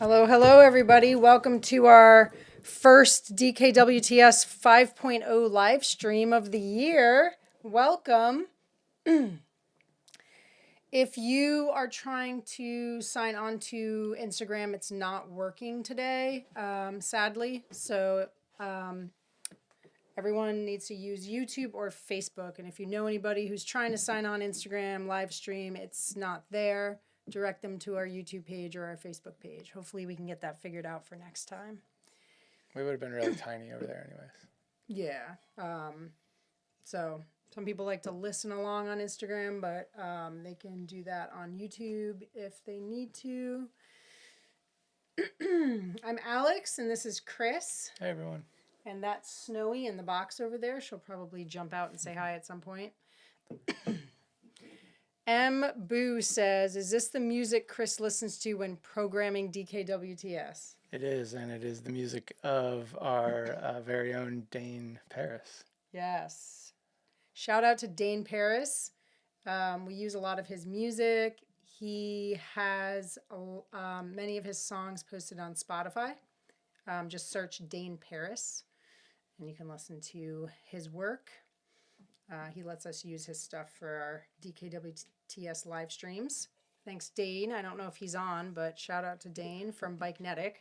Hello, hello, everybody. Welcome to our first DKWTS 5.0 live stream of the year. Welcome. If you are trying to sign on to Instagram, it's not working today, sadly. So everyone needs to use YouTube or Facebook. And if you know anybody who's trying to sign on Instagram, live stream, it's not there. Direct them to our YouTube page or our Facebook page. Hopefully we can get that figured out for next time. We would have been really tiny over there anyways. Yeah. So some people like to listen along on Instagram, but they can do that on YouTube if they need to. I'm Alex, and this is Chris. Hey, everyone. And that's Snowy in the box over there. She'll probably jump out and say hi at some point. M. Boo says, is this the music Chris listens to when programming DKWTS? It is, and it is the music of our very own Dane Paris. Yes. Shout out to Dane Paris. We use a lot of his music. He has many of his songs posted on Spotify. Just search Dane Paris, and you can listen to his work. He lets us use his stuff for our DKWTS live streams. Thanks, Dane. I don't know if he's on, but shout out to Dane from Bikenetic.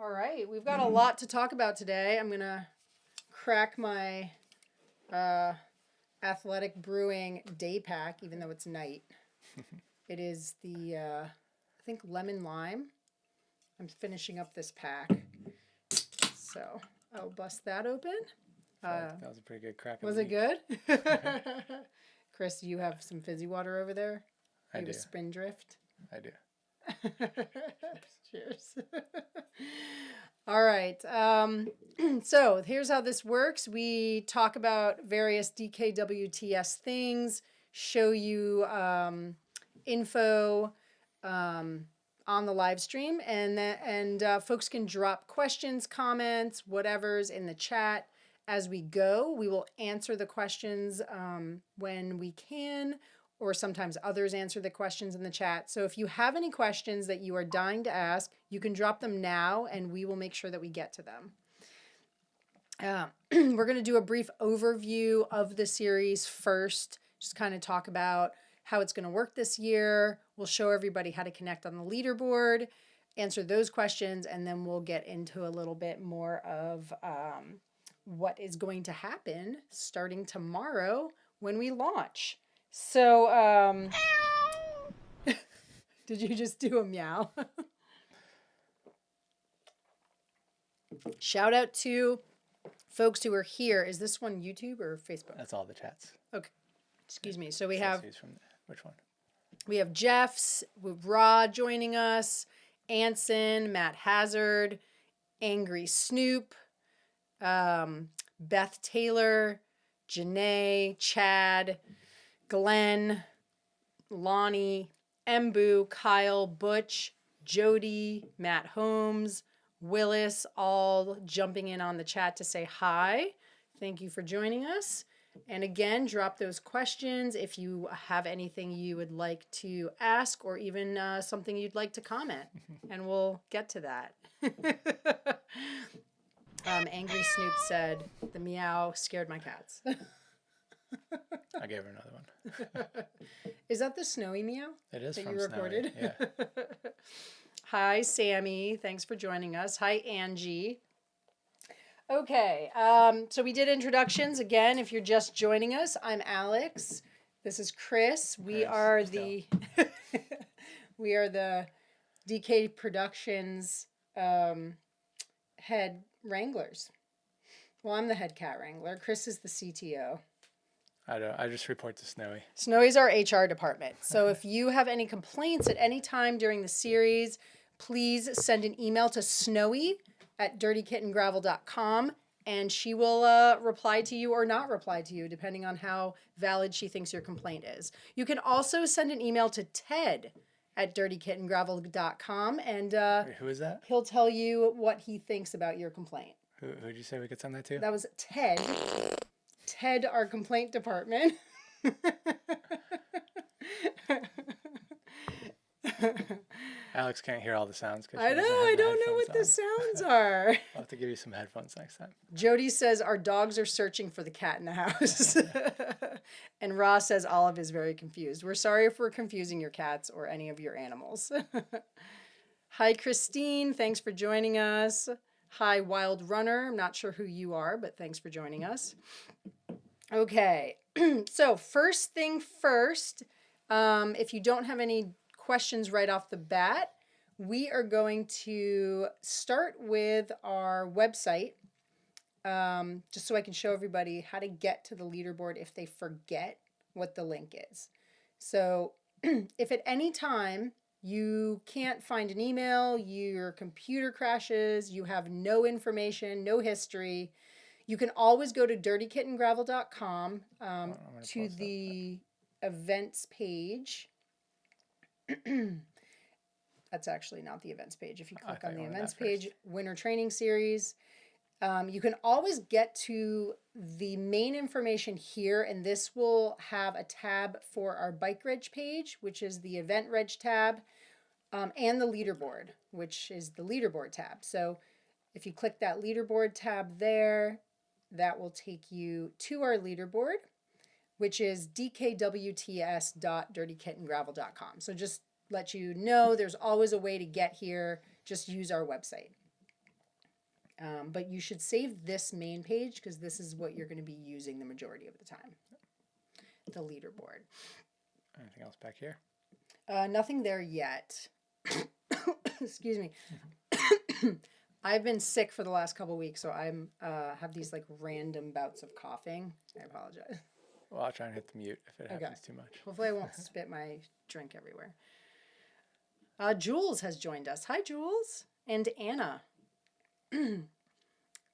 All right, we've got a lot to talk about today. I'm going to crack my Athletic Brewing day pack, even though it's night. It is the, I think, lemon lime. I'm finishing up this pack. So I'll bust that open. That was a pretty good crack. Was it good? Chris, do you have some fizzy water over there? I do. A Spindrift? I do. Cheers. All right. So here's how this works. We talk about various DKWTS things, show you info on the live stream, and folks can drop questions, comments, whatever's in the chat as we go. We will answer the questions when we can, or sometimes others answer the questions in the chat. So if you have any questions that you are dying to ask, you can drop them now, and we will make sure that we get to them. We're going to do a brief overview of the series first, just kind of talk about how it's going to work this year. We'll show everybody how to connect on the leaderboard, answer those questions, and then we'll get into a little bit more of what is going to happen starting tomorrow when we launch. So, did you just do a meow? Shout out to folks who are here. Is this one YouTube or Facebook? That's all the chats. Okay. Excuse me. So we have... Which one? We have Jeff's, with Rod joining us, Anson, Matt Hazard, Angry Snoop, Beth Taylor, Janae, Chad, Glenn, Lonnie, Embu, Kyle, Butch, Jody, Matt Holmes, Willis, all jumping in on the chat to say hi. Thank you for joining us. And again, drop those questions if you have anything you would like to ask, or even something you'd like to comment, and we'll get to that. Angry Snoop said, the meow scared my cats. I gave her another one. Is that the Snowy meow? It is that from you recorded? Snowy, yeah. Hi, Sammy. Thanks for joining us. Hi, Angie. Okay, so we did introductions. Again, if you're just joining us, I'm Alex. This is Chris. We are the we are the DK Productions head wranglers. Well, I'm the head cat wrangler. Chris is the CTO. I just report to Snowy. Snowy's our HR department. So if you have any complaints at any time during the series, please send an email to snowy@dirtykittengravel.com, and she will reply to you or not reply to you, depending on how valid she thinks your complaint is. You can also send an email to ted@dirtykittengravel.com, and Wait, who is that? he'll tell you what he thinks about your complaint. Who'd you say we could send that to? That was Ted. Ted, our complaint department. Alex can't hear all the sounds because I know, I don't know what the sounds are. I'll have to give you some headphones next time. Jody says our dogs are searching for the cat in the house. And Ross says Olive is very confused. We're sorry if we're confusing your cats or any of your animals. Hi, Christine. Thanks for joining us. Hi, Wild Runner. I'm not sure who you are, but thanks for joining us. Okay. So first thing first, if you don't have any questions right off the bat, we are going to start with our website, just so I can show everybody how to get to the leaderboard if they forget what the link is. So if at any time you can't find an email, your computer crashes, you have no information, no history, you can always go to dirtykittengravel.com to the events page. That's actually not the events page. If you click on the events page, winter training series, you can always get to the main information here, and this will have a tab for our bike reg page, which is the event reg tab, and the leaderboard, which is the leaderboard tab. So if you click that leaderboard tab there, that will take you to our leaderboard, which is dkwts.dirtykittengravel.com. So just let you know there's always a way to get here. Just use our website. But you should save this main page because this is what you're going to be using the majority of the time. The leaderboard. Anything else back here? Nothing there yet. Excuse me. I've been sick for the last couple weeks, so I'm have these like random bouts of coughing. I apologize. Well, I'll try and hit the mute if it happens too much. Hopefully I won't spit my drink everywhere. Jules has joined us. Hi, Jules. And Anna.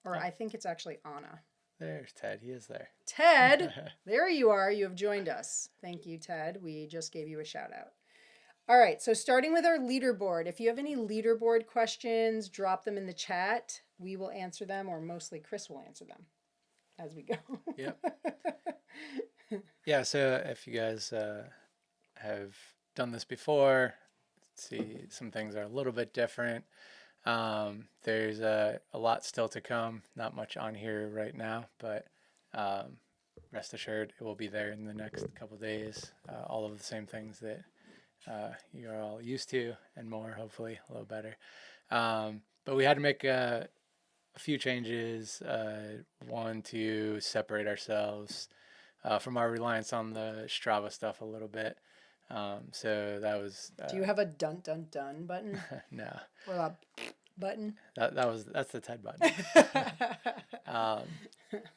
Or I think it's actually Anna. There's Ted. He is there. Ted, there you are. You have joined us. Thank you, Ted. We just gave you a shout out. All right, so starting with our leaderboard. If you have any leaderboard questions, drop them in the chat. We will answer them, or mostly Chris will answer them as we go. Yep. Yeah, so if you guys have done this before, see some things are a little bit different. There's a lot still to come, not much on here right now, but rest assured it will be there in the next couple days. All of the same things that you're all used to and more, hopefully a little better. But we had to make a few changes. One, to separate ourselves from our reliance on the Strava stuff a little bit. So that was. Do you have a dun dun dun button? No. Or a button? That's the TED button.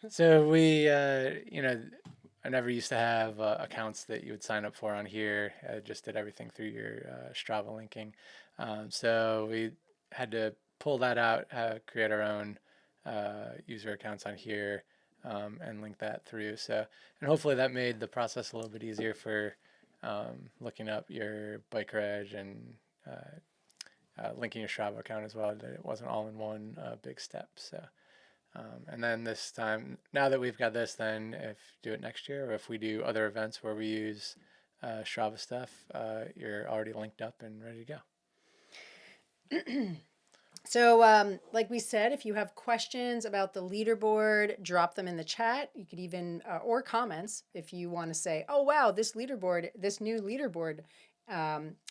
So we, I never used to have accounts that you would sign up for on here. I just did everything through your Strava linking. So we had to pull that out, create our own user accounts on here, and link that through. So, and hopefully that made the process a little bit easier for looking up your bike reg and linking your Strava account as well. That it wasn't all in one big step. So. And then this time, now that we've got this, then if do it next year, or if we do other events where we use Strava stuff, you're already linked up and ready to go. So, like we said, if you have questions about the leaderboard, drop them in the chat. You could even, or comments, if you want to say, oh, wow, this new leaderboard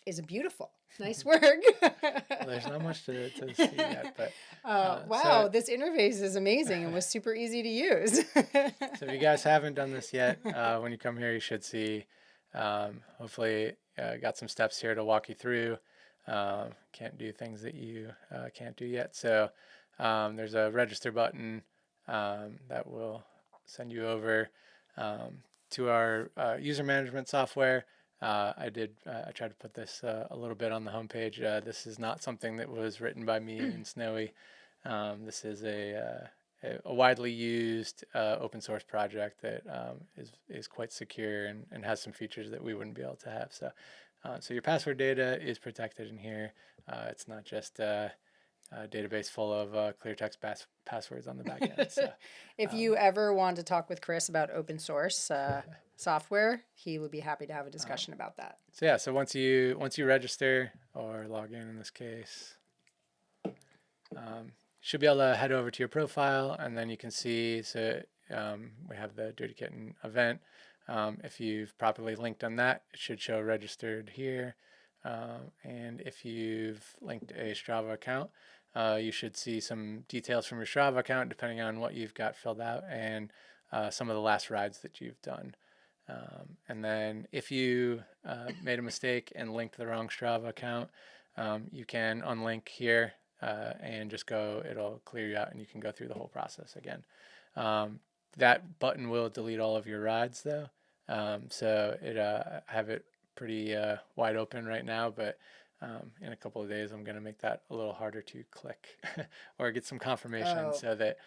is beautiful. Nice work. Well, there's not much to see yet, but wow, so, this interface is amazing and was super easy to use. So if you guys haven't done this yet, when you come here, you should see. Hopefully, got some steps here to walk you through. Can't do things that you can't do yet. So there's a register button that will send you over to our user management software. I tried to put this a little bit on the homepage. This is not something that was written by me and Snowy. This is a widely used open source project that is quite secure and has some features that we wouldn't be able to have. So your password data is protected in here. It's not just database full of clear text passwords on the back end. So, If you ever want to talk with Chris about open source software, he would be happy to have a discussion about that. so yeah, so once you register or log in this case, should be able to head over to your profile, and then you can see, so we have the Dirty Kitten event. If you've properly linked on that, it should show registered here. And if you've linked a Strava account, you should see some details from your Strava account, depending on what you've got filled out, and some of the last rides that you've done. And then if you made a mistake and linked the wrong Strava account, you can unlink here and just go, it'll clear you out and you can go through the whole process again. That button will delete all of your rides though. So I have it pretty wide open right now, but in a couple of days I'm going to make that a little harder to click or get some confirmation so that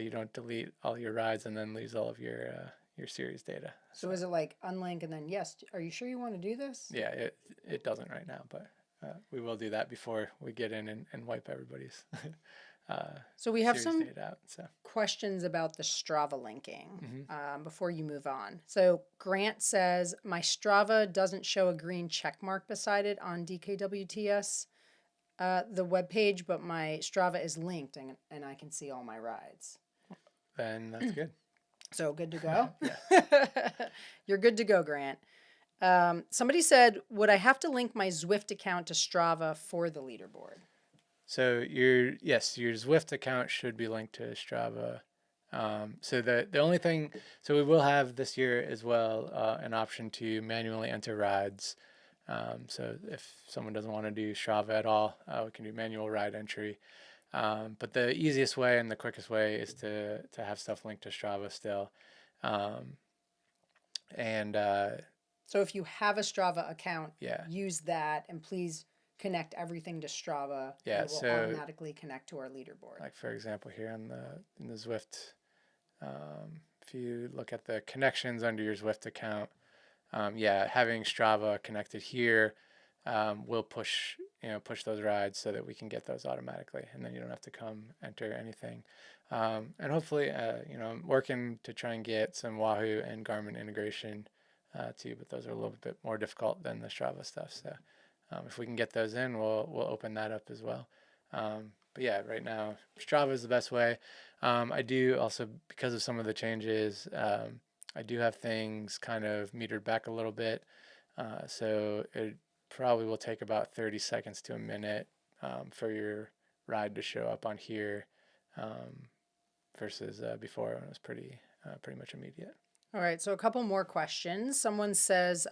you don't delete all your rides and then lose all of your series data. So is it like unlink and then yes, are you sure you want to do this? Yeah, it doesn't right now, but we will do that before we get in and wipe everybody's so we have series some data out. So questions about the Strava linking before you move on. So Grant says, my Strava doesn't show a green check mark beside it on DKWTS, the webpage, but my Strava is linked and I can see all my rides. then that's good. So good to go? Yeah. You're good to go, Grant. Somebody said, would I have to link my Zwift account to Strava for the leaderboard? So your Zwift account should be linked to Strava. So the only thing, so we will have this year as well an option to manually enter rides. So if someone doesn't want to do Strava at all, we can do manual ride entry. But the easiest way and the quickest way is to have stuff linked to Strava still. So if you have a Strava account, Yeah. use that and please connect everything to Strava. Yeah, It will so- automatically connect to our leaderboard. Like for example here in the Zwift, if you look at the connections under your Zwift account, having Strava connected here will push those rides so that we can get those automatically, and then you don't have to come enter anything. And hopefully, I'm working to try and get some Wahoo and Garmin integration too, but those are a little bit more difficult than the Strava stuff. So if we can get those in, we'll open that up as well. But yeah, right now Strava is the best way. I do also, because of some of the changes, I do have things kind of metered back a little bit. So it probably will take about 30 seconds to a minute for your ride to show up on here versus before when it was pretty much immediate. All right, so a couple more questions. Someone says,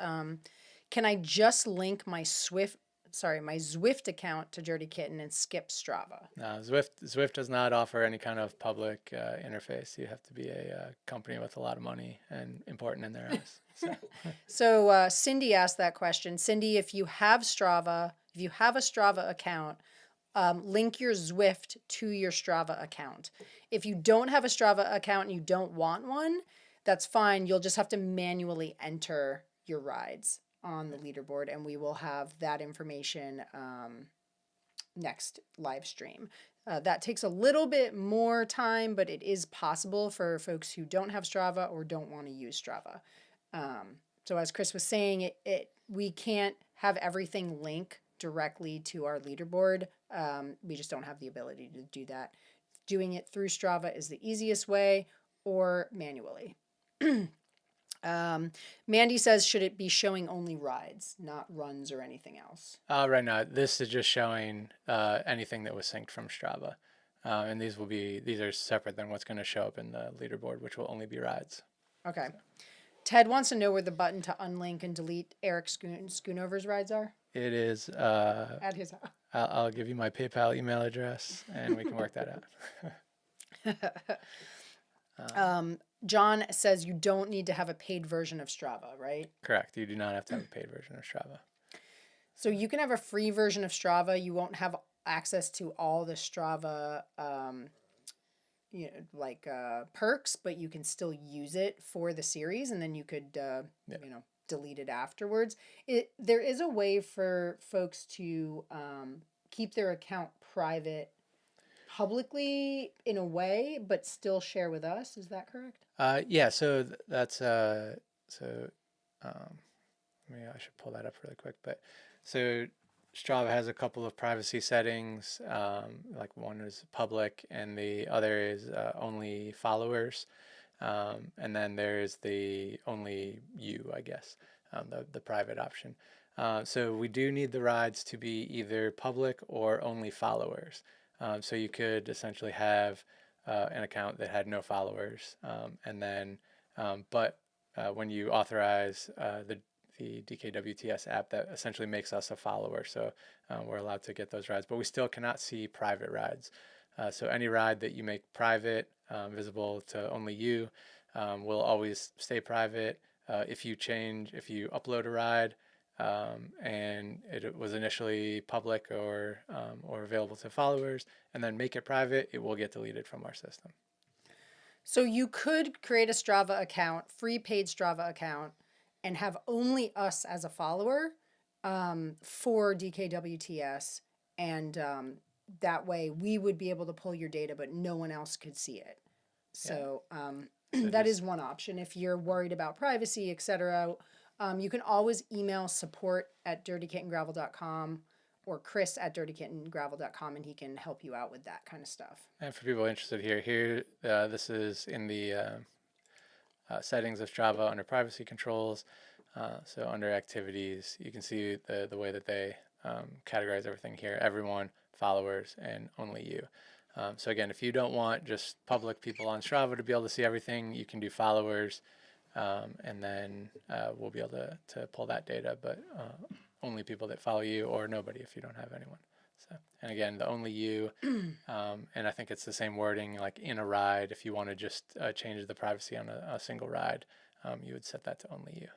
can I just link my Zwift account to Dirty Kitten and skip Strava? No, Zwift does not offer any kind of public interface. You have to be a company with a lot of money and important in their eyes. So Cindy asked that question. Cindy, if you have a Strava account, link your Zwift to your Strava account. If you don't have a Strava account and you don't want one, that's fine. You'll just have to manually enter your rides on the leaderboard, and we will have that information next live stream. That takes a little bit more time, but it is possible for folks who don't have Strava or don't want to use Strava. So as Chris was saying, we can't have everything link directly to our leaderboard. We just don't have the ability to do that. Doing it through Strava is the easiest way, or manually. Mandy says, should it be showing only rides, not runs or anything else? Right now, this is just showing anything that was synced from Strava. And these are separate than what's going to show up in the leaderboard, which will only be rides. Okay. Ted wants to know where the button to unlink and delete Eric Schoonover's rides are. It is. At his house. I'll give you my PayPal email address, and we can work that out. John says you don't need to have a paid version of Strava, right? Correct. You do not have to have a paid version of Strava. So you can have a free version of Strava. You won't have access to all the Strava perks, but you can still use it for the series, and then you could delete it afterwards. There is a way for folks to keep their account private publicly in a way, but still share with us. Is that correct? Yeah, so that's so maybe I should pull that up really quick. But so Strava has a couple of privacy settings. Like one is public, and the other is only followers. And then there's the only you, I guess, the private option. So we do need the rides to be either public or only followers. So you could essentially have an account that had no followers, and then, but when you authorize the DKWTS app, that essentially makes us a follower. So we're allowed to get those rides, but we still cannot see private rides. So any ride that you make private, visible to only you, will always stay private. If you upload a ride, and it was initially public or available to followers, and then make it private, it will get deleted from our system. So you could create a Strava account, free paid Strava account, and have only us as a follower for DKWTS, and that way we would be able to pull your data, but no one else could see it. So So that just- is one option. If you're worried about privacy, etc., you can always email support@dirtykittengravel.com or Chris@dirtykittengravel.com, and he can help you out with that kind of stuff. And for people interested here, this is in the settings of Strava under privacy controls. So under activities, you can see the way that they categorize everything here: everyone, followers, and only you. So again, if you don't want just public people on Strava to be able to see everything, you can do followers, and then we'll be able to pull that data, but only people that follow you, or nobody if you don't have anyone. So, and again, the only you, and I think it's the same wording, like in a ride, if you want to just change the privacy on a single ride, you would set that to only you.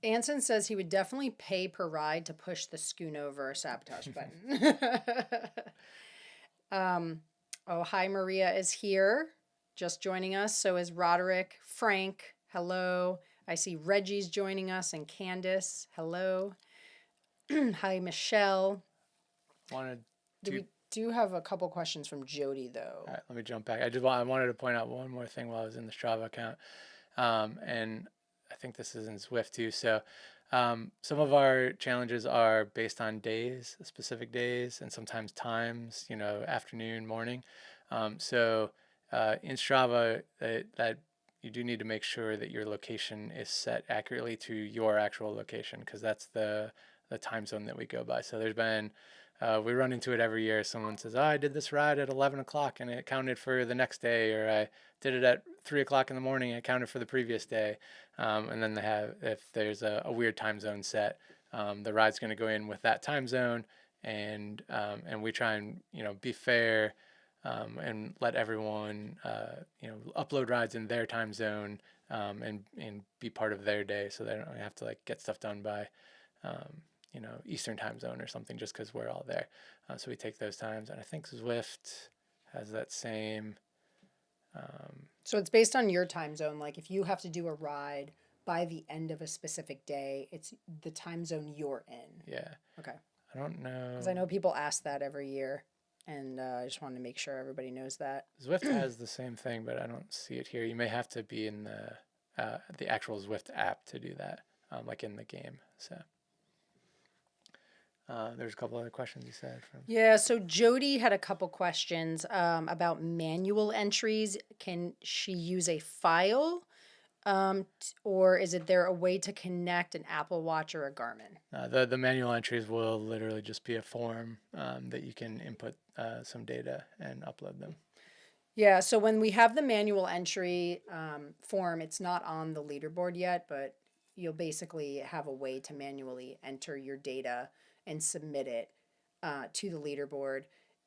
Anson says he would definitely pay per ride to push the Schoonover sabotage button. Oh, hi, Maria is here, just joining us. So is Roderick, Frank, hello. I see Reggie's joining us, and Candace, hello. Hi, Michelle. We do have a couple questions from Jody, though. All right, let me jump back. I wanted to point out one more thing while I was in the Strava account, and I think this is in Zwift too. So some of our challenges are based on days, specific days, and sometimes times, afternoon, morning. So in Strava, that you do need to make sure that your location is set accurately to your actual location, because that's the time zone that we go by. So there's been, we run into it every year. Someone says, "Oh, I did this ride at 11 o'clock and it counted for the next day," or "I did it at 3 o'clock in the morning and it counted for the previous day." And then if there's a weird time zone set, the ride's going to go in with that time zone, and we try and be fair, and let everyone upload rides in their time zone, and be part of their day, so they don't have to get stuff done by Eastern time zone or something just because we're all there. So we take those times, and I think Zwift has that same. So it's based on your time zone. Like if you have to do a ride by the end of a specific day, it's the time zone you're in. Yeah. Okay. I don't know. Because I know people ask that every year, and I just wanted to make sure everybody knows that. Zwift has the same thing, but I don't see it here. You may have to be in the actual Zwift app to do that, like in the game. So. There's a couple other questions you said from. Yeah, so Jody had a couple questions about manual entries. Can she use a file, or is there a way to connect an Apple Watch or a Garmin? The manual entries will literally just be a form that you can input some data and upload them. Yeah, so when we have the manual entry form, it's not on the leaderboard yet, but you'll basically have a way to manually enter your data and submit it to the leaderboard.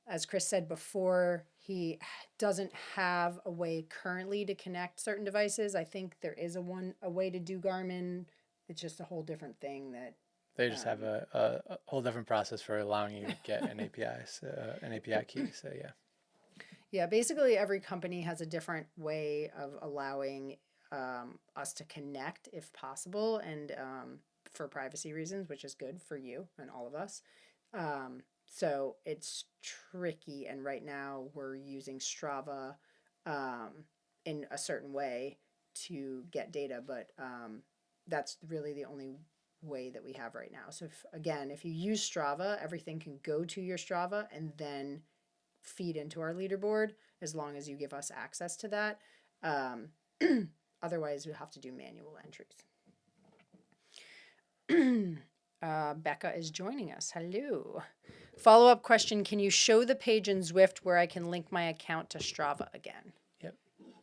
As Chris said before, he doesn't have a way currently to connect certain devices. I think there is a way to do Garmin. It's just a whole different thing that they just have a whole different process for allowing you to get an API key. So yeah. Yeah, basically every company has a different way of allowing us to connect if possible, and for privacy reasons, which is good for you and all of us. So it's tricky. And right now we're using Strava in a certain way to get data, but that's really the only way that we have right now. So if you use Strava, everything can go to your Strava and then feed into our leaderboard as long as you give us access to that. Um, Otherwise, we'll have to do manual entries. Becca is joining us. Hello. Follow-up question: can you show the page in Zwift where I can link my account to Strava again? Yep.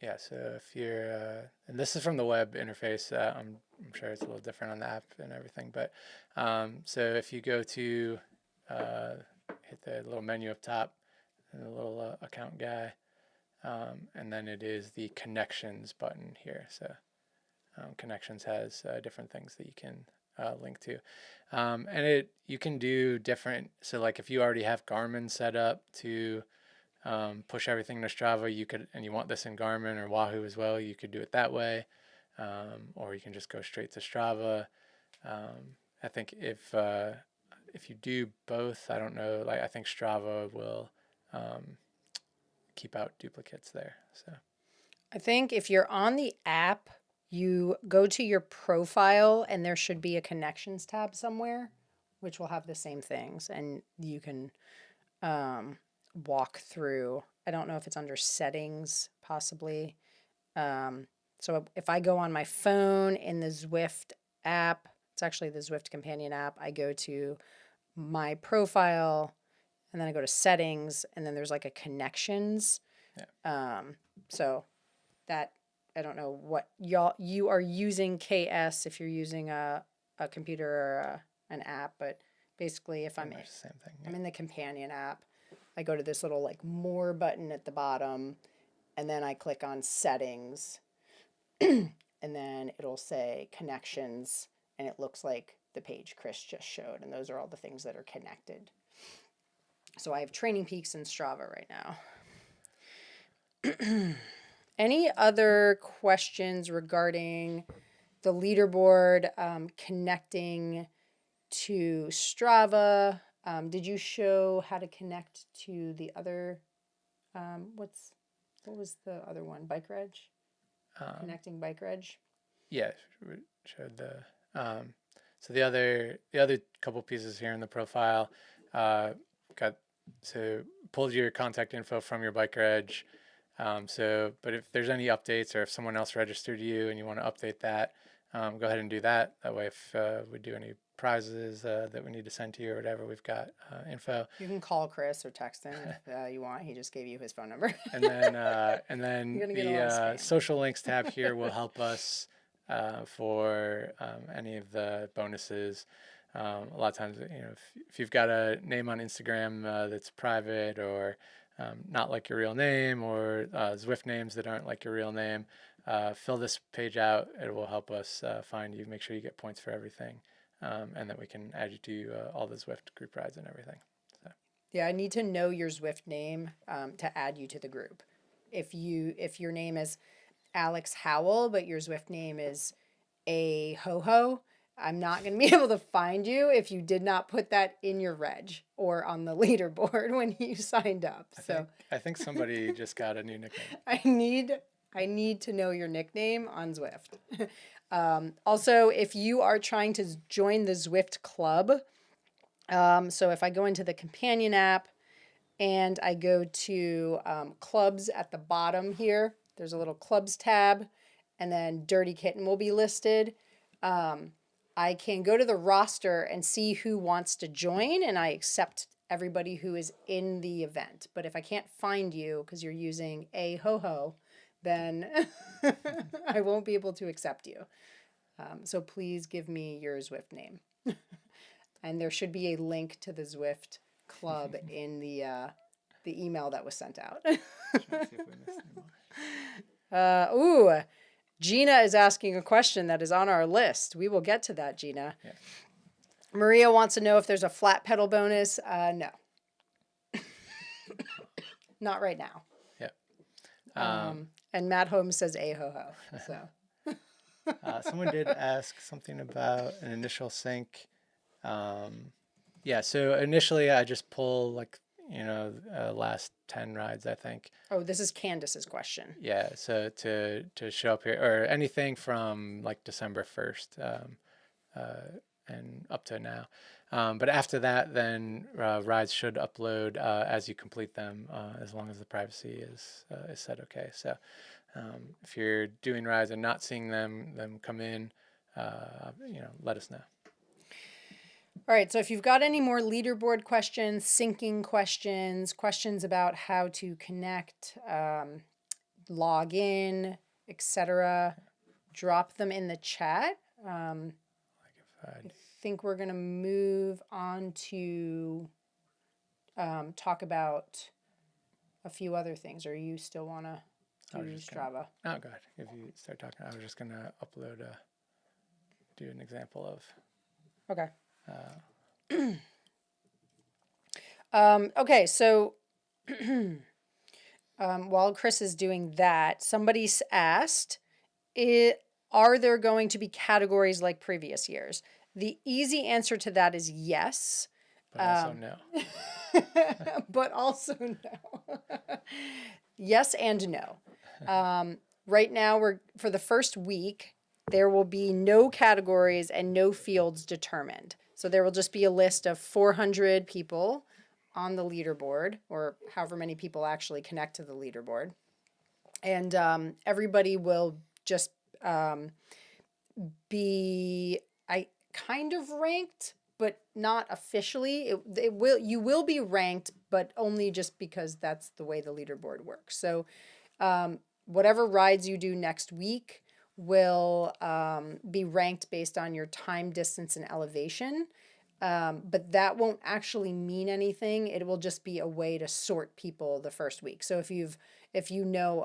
Yeah. So if you're, and this is from the web interface, I'm sure it's a little different on the app and everything, but so if you go to hit the little menu up top and the little account guy, and then it is the connections button here. So connections has different things that you can link to, and you can do different. So like if you already have Garmin set up to push everything to Strava, and you want this in Garmin or Wahoo as well, you could do it that way, or you can just go straight to Strava. I think if you do both, I don't know, like I think Strava will keep out duplicates there. So I think if you're on the app, you go to your profile and there should be a connections tab somewhere, which will have the same things, and you can walk through. I don't know if it's under settings, possibly. So if I go on my phone in the Zwift app, it's actually the Zwift companion app, I go to my profile and then I go to settings and then there's like a connections. yeah. So that, I don't know what you are using KS if you're using a computer or an app, but basically if Pretty much the same thing. I'm in the companion app, I go to this little like more button at the bottom and then I click on settings and then it'll say connections and it looks like the page Chris just showed, and those are all the things that are connected. So I have Training Peaks and Strava right now. Any other questions regarding the leaderboard connecting to Strava? Did you show how to connect to the other? What was the other one? Bike Reg? Connecting Bike Reg? Yeah, showed the. So the other couple pieces here in the profile, got to pulled your contact info from your Bike Reg. But if there's any updates or if someone else registered you and you want to update that, go ahead and do that. That way, if we do any prizes that we need to send to you or whatever, we've got info. You can call Chris or text him if you want. He just gave you his phone number. And then the social links tab here will help us for any of the bonuses. A lot of times, if you've got a name on Instagram that's private or not like your real name, or Zwift names that aren't like your real name, fill this page out. It will help us find you, make sure you get points for everything, and that we can add you to all the Zwift group rides and everything. So. Yeah, I need to know your Zwift name to add you to the group. If your name is Alex Howell, but your Zwift name is a ho-ho, I'm not going to be able to find you if you did not put that in your reg or on the leaderboard when you signed up. I think somebody just got a new nickname. I need to know your nickname on Zwift. Also, if you are trying to join the Zwift club, so if I go into the companion app and I go to clubs at the bottom here, there's a little clubs tab, and then Dirty Kitten will be listed. I can go to the roster and see who wants to join, and I accept everybody who is in the event. But if I can't find you because you're using a ho-ho, then I won't be able to accept you. So please give me your Zwift name. And there should be a link to the Zwift club in the email that was sent out. Trying to see if we missed any more. Gina is asking a question that is on our list. We will get to that, Gina. Yeah. Maria wants to know if there's a flat pedal bonus. No. Not right now. Yeah. And Matt Holmes says a ho-ho. So. Someone did ask something about an initial sync. Yeah, so initially I just pull like, last 10 rides, I think. Oh, this is Candace's question. Yeah, so to show up here or anything from like December 1st and up to now. But after that, then rides should upload as you complete them, as long as the privacy is set okay. So if you're doing rides and not seeing them come in, let us know. All right, so if you've got any more leaderboard questions, syncing questions, questions about how to connect, log in, etc., drop them in the chat. I think we're going to move on to talk about a few other things, or you still want to do Strava? Oh, God. If you start talking, I was just going to upload do an example of. Okay. Okay, so while Chris is doing that, somebody's asked, are there going to be categories like previous years? The easy answer to that is yes. But also no. But also no. Yes and no. Right now, for the first week, there will be no categories and no fields determined. So there will just be a list of 400 people on the leaderboard, or however many people actually connect to the leaderboard. And everybody will just be kind of ranked, but not officially. You will be ranked, but only just because that's the way the leaderboard works. So whatever rides you do next week will be ranked based on your time, distance, and elevation. But that won't actually mean anything. It will just be a way to sort people the first week. So if you know,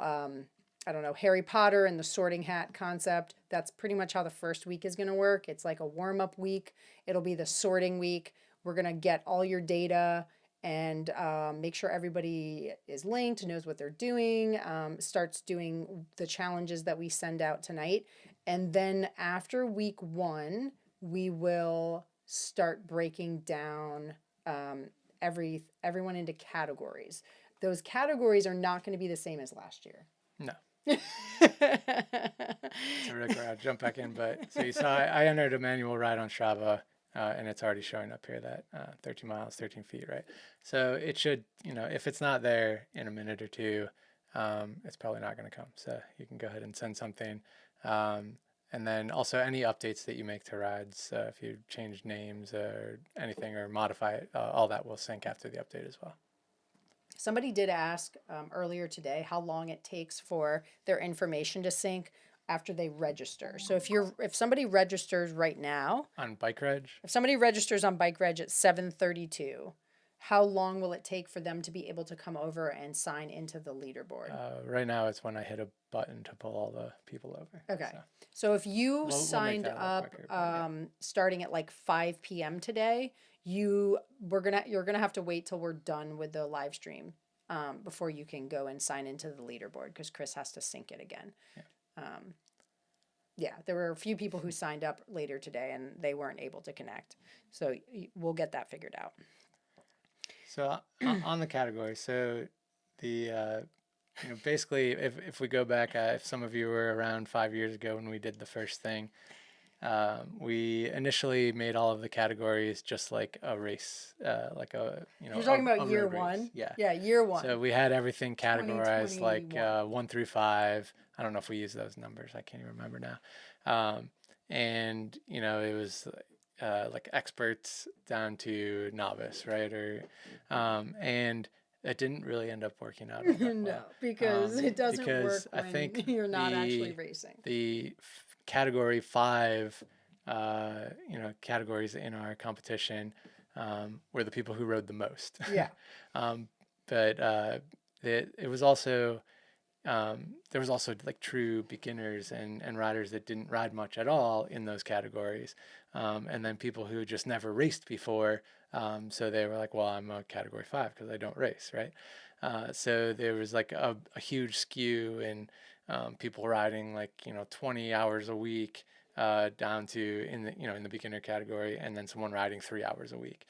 I don't know, Harry Potter and the sorting hat concept, that's pretty much how the first week is going to work. It's like a warm-up week. It'll be the sorting week. We're going to get all your data and make sure everybody is linked, knows what they're doing, starts doing the challenges that we send out tonight. And then after week 1, we will start breaking down everyone into categories. Those categories are not going to be the same as last year. No. So Rick, I'll jump back in, but so you saw I entered a manual ride on Strava, and it's already showing up here that 13 miles, 13 feet, right? So it should, if it's not there in a minute or two, it's probably not going to come. So you can go ahead and send something. And then also any updates that you make to rides, if you change names or anything or modify it, all that will sync after the update as well. Somebody did ask earlier today how long it takes for their information to sync after they register. So if somebody registers right now on Bike Reg, if somebody registers on Bike Reg at 7:32, how long will it take for them to be able to come over and sign into the leaderboard? Right now, it's when I hit a button to pull all the people over. Okay. So if you signed up starting at like 5 p.m. today, you're gonna have to wait till we're done with the live stream before you can go and sign into the leaderboard, because Chris has to sync it again. Yeah. There were a few people who signed up later today and they weren't able to connect. So we'll get that figured out. So on the category, so the basically if we go back, if some of you were around 5 years ago when we did the first thing, we initially made all of the categories just like a race, like You're talking about year one? Yeah. Yeah, year one. So we had everything categorized like 1 through 5. I don't know if we use those numbers. I can't even remember now. And it was like experts down to novice, right? Or and it didn't really end up working out. No, because it doesn't work when I think you're not actually racing. The category 5, categories in our competition were the people who rode the most. Yeah. But it was also there was also like true beginners and riders that didn't ride much at all in those categories, and then people who just never raced before, so they were like, well, I'm a category 5 because I don't race, right? So there was like a huge skew in people riding like 20 hours a week down to in the beginner category, and then someone riding 3 hours a week.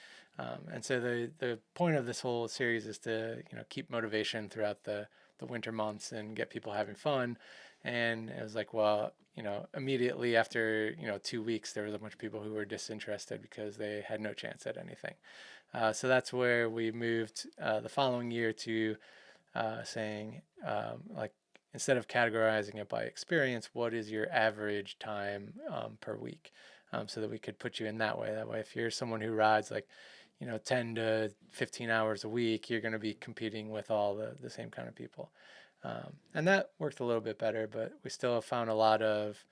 And so the point of this whole series is to keep motivation throughout the winter months and get people having fun. And it was like, well, immediately after 2 weeks, there was a bunch of people who were disinterested because they had no chance at anything. So that's where we moved the following year to saying, like, instead of categorizing it by experience, what is your average time per week? So that we could put you in that way. That way, if you're someone who rides like 10 to 15 hours a week, you're going to be competing with all the same kind of people. And that worked a little bit better, but we still have found a lot of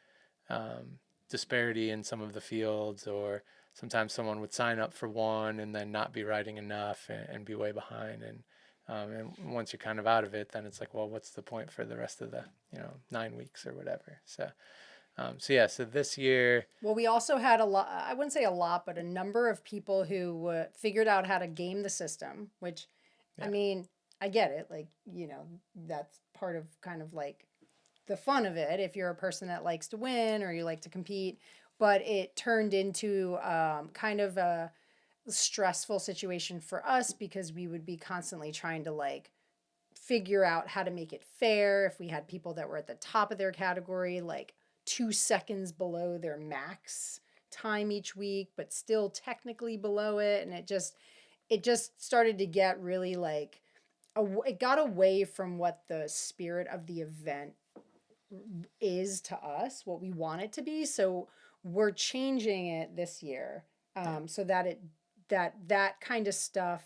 disparity in some of the fields, or sometimes someone would sign up for one and then not be riding enough and be way behind. And once you're kind of out of it, then it's like, well, what's the point for the rest of the 9 weeks or whatever? So this year, Well, we also had a lot, I wouldn't say a lot, but a number of people who figured out how to game the system, which, I Yeah. mean, I get it. Like, that's part of kind of like the fun of it if you're a person that likes to win or you like to compete. But it turned into kind of a stressful situation for us because we would be constantly trying to like figure out how to make it fair if we had people that were at the top of their category, like 2 seconds below their max time each week, but still technically below it. And it just started to get really like, it got away from what the spirit of the event is to us, what we want it to be. So we're changing it this year, so that that kind of stuff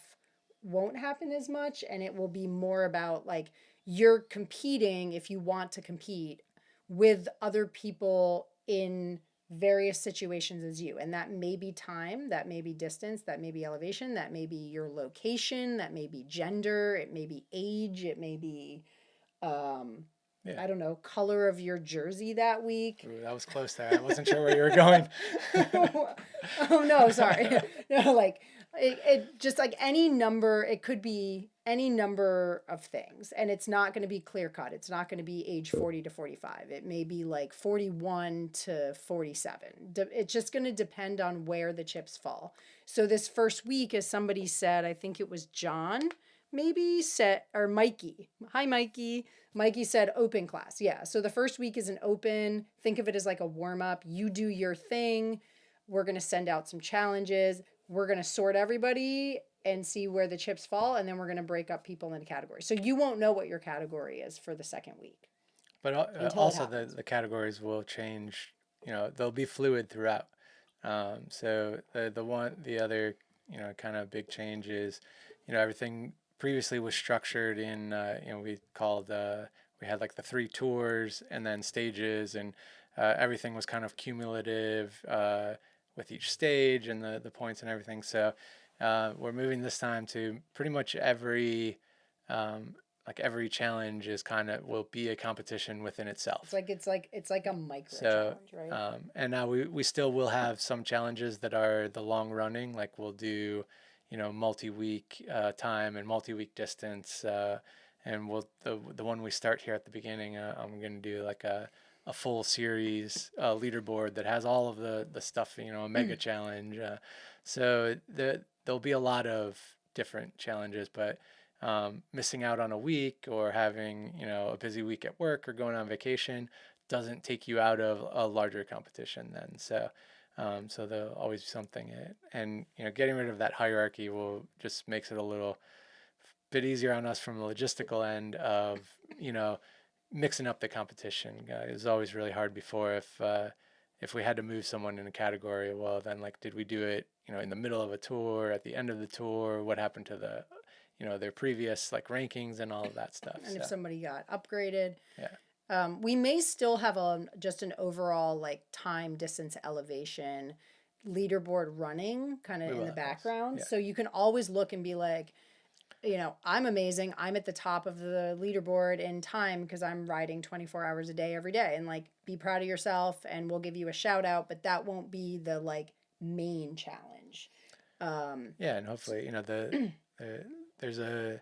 won't happen as much, and it will be more about like you're competing if you want to compete with other people in various situations as you, and that may be time, that may be distance, that may be elevation, that may be your location, that may be gender, it may be age, it may be Yeah. I don't know, color of your jersey that week. Ooh, that was close there. I wasn't sure where you were going. Oh no, sorry. No, like it just like any number, it could be any number of things. And it's not going to be clear cut. It's not going to be age 40 to 45. It may be like 41 to 47. It's just going to depend on where the chips fall. So this first week, as somebody said, I think it was John, maybe said, or Mikey. Hi, Mikey. Mikey said open class. Yeah. So the first week is an open. Think of it as like a warm up. You do your thing. We're going to send out some challenges. We're going to sort everybody and see where the chips fall. And then we're going to break up people into categories. So you won't know what your category is for the second week But until it also happens. the categories will change. They'll be fluid throughout. So the other kind of big change is, everything previously was structured in we had like the 3 tours and then stages, and everything was kind of cumulative with each stage and the points and everything. So we're moving this time to pretty much every challenge is kind of will be a competition within itself. It's like a micro So, challenge, right? and now we still will have some challenges that are the long running, like we'll do, multi-week time and multi-week distance, and the one we start here at the beginning, I'm going to do like a full series leaderboard that has all of the stuff, a mega challenge. So there'll be a lot of different challenges, but missing out on a week or having a busy week at work or going on vacation doesn't take you out of a larger competition then. So there'll always be something, and getting rid of that hierarchy will just makes it a little bit easier on us from the logistical end of mixing up the competition. It was always really hard before if we had to move someone in a category. Well, then like, did we do it in the middle of a tour, at the end of the tour? What happened to their previous like rankings and all of that stuff? And if somebody got upgraded. Yeah. We may still have just an overall like time, distance, elevation leaderboard running kind of in the background. Yeah. So you can always look and be like, I'm amazing. I'm at the top of the leaderboard in time because I'm riding 24 hours a day every day, and like be proud of yourself, and we'll give you a shout out, but that won't be the like main challenge. Yeah, and hopefully, there's a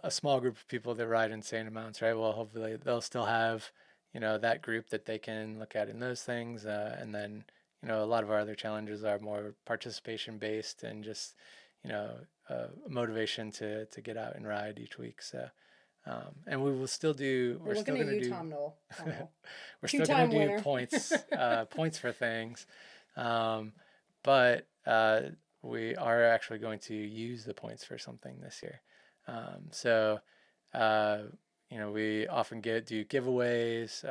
small group of people that ride insane amounts, right? Well, hopefully they'll still have, that group that they can look at in those things. And then, a lot of our other challenges are more participation based and just, motivation to get out and ride each week. So, and we will still do, We're looking still at going to you, do, Tom Knoll. we're still going Two-time to do winner. points for things. But we are actually going to use the points for something this year. So, uh, we often do giveaways,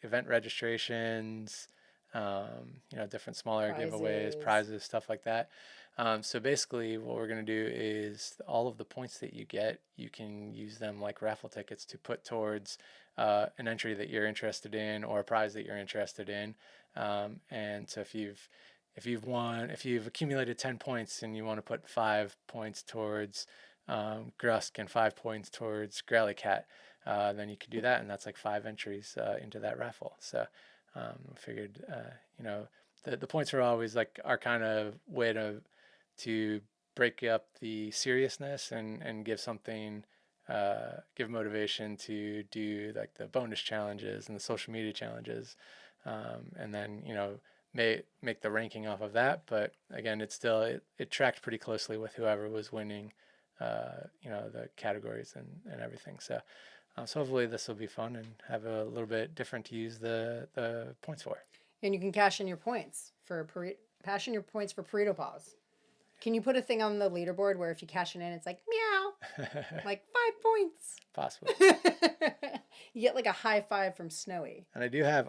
event registrations, different smaller giveaways, prizes, stuff like that. So basically, what we're going to do is all of the points that you get, you can use them like raffle tickets to put towards an entry that you're interested in or a prize that you're interested in. And so if you've accumulated 10 points and you want to put 5 points towards Grusk and 5 points towards Growly Cat, then you could do that, and that's like 5 entries into that raffle. So I figured, the points are always like our kind of way to break up the seriousness and give something, give motivation to do like the bonus challenges and the social media challenges, and then make the ranking off of that. But again, it tracked pretty closely with whoever was winning, the categories and everything. So hopefully this will be fun and have a little bit different to use the points for. And you can cash in your points for Burrito Paws. Can you put a thing on the leaderboard where if you cash it in, it's like meow, like 5 points? Possible. You get like a high five from Snowy. And I do have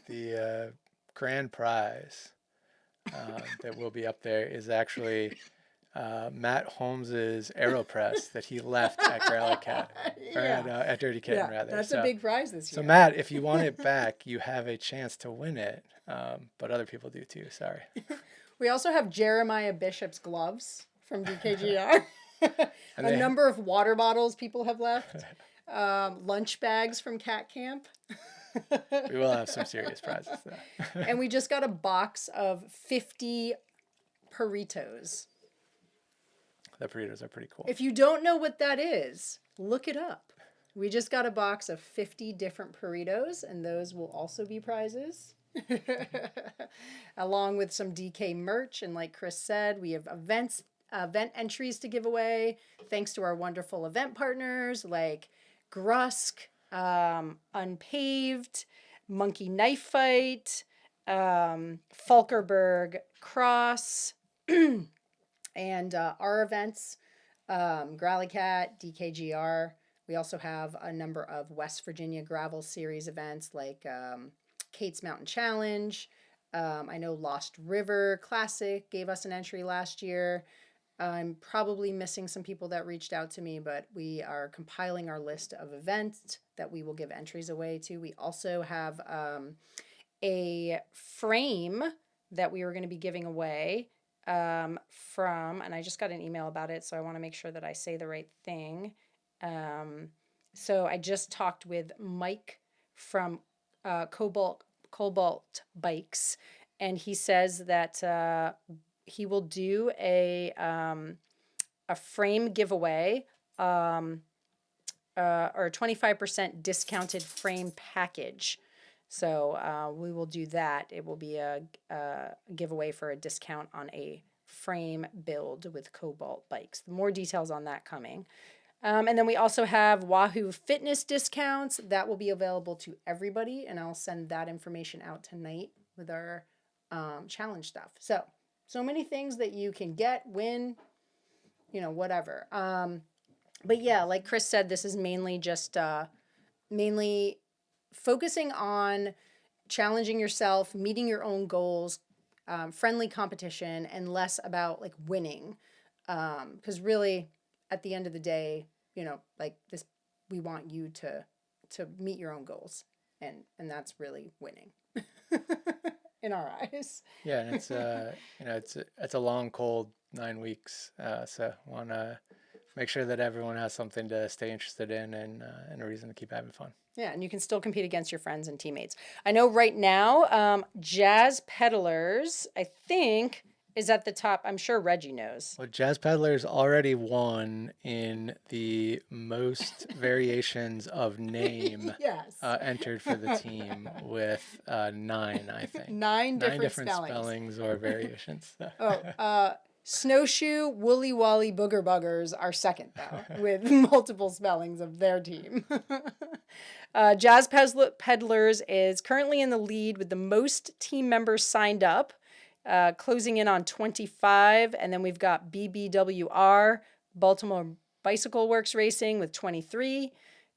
the grand prize that will be up there is actually Matt Holmes's AeroPress that he left at Growly Cat, or at Dirty Kitten, rather. That's a big prize this year. So Matt, if you want it back, you have a chance to win it, but other people do too. Sorry. We also have Jeremiah Bishop's gloves from DKGR. A number of water bottles people have left. Lunch bags from Cat Camp. We will have some serious prizes though. And we just got a box of 50 burritos. The burritos are pretty cool. If you don't know what that is, look it up. We just got a box of 50 different burritos, and those will also be prizes. Along with some DK merch, and like Chris said, we have event entries to give away thanks to our wonderful event partners like Grusk, Unpaved, Monkey Knife Fight, Falkerberg Cross, and our events, Growly Cat, DKGR. We also have a number of West Virginia Gravel Series events like Kate's Mountain Challenge. I know Lost River Classic gave us an entry last year. I'm probably missing some people that reached out to me, but we are compiling our list of events that we will give entries away to. We also have a frame that we were going to be giving away from, and I just got an email about it, so I want to make sure that I say the right thing. So I just talked with Mike from Cobalt Bikes, and he says that he will do a frame giveaway, or a 25% discounted frame package. So we will do that. It will be a giveaway for a discount on a frame build with Cobalt Bikes. More details on that coming. And then we also have Wahoo Fitness discounts. That will be available to everybody, and I'll send that information out tonight with our challenge stuff. So many things that you can get, win, whatever. But yeah, like Chris said, this is mainly just mainly focusing on challenging yourself, meeting your own goals, friendly competition, and less about like winning. Because really, at the end of the day, like this, we want you to meet your own goals, and that's really winning in our eyes. Yeah, and it's it's a long, cold 9 weeks, so want to make sure that everyone has something to stay interested in and a reason to keep having fun. Yeah, and you can still compete against your friends and teammates. I know right now, Jazz Peddlers, I think, is at the top. I'm sure Reggie knows. Well, Jazz Peddlers already won in the most variations of name Yes. entered for the team with 9, I think. 9 9 different different spellings. spellings or variations. Snowshoe, Woolly Wally, Booger Buggers are second, though, with multiple spellings of their team. Jazz Peddlers is currently in the lead with the most team members signed up, closing in on 25. And then we've got BBWR, Baltimore Bicycle Works Racing, with 23,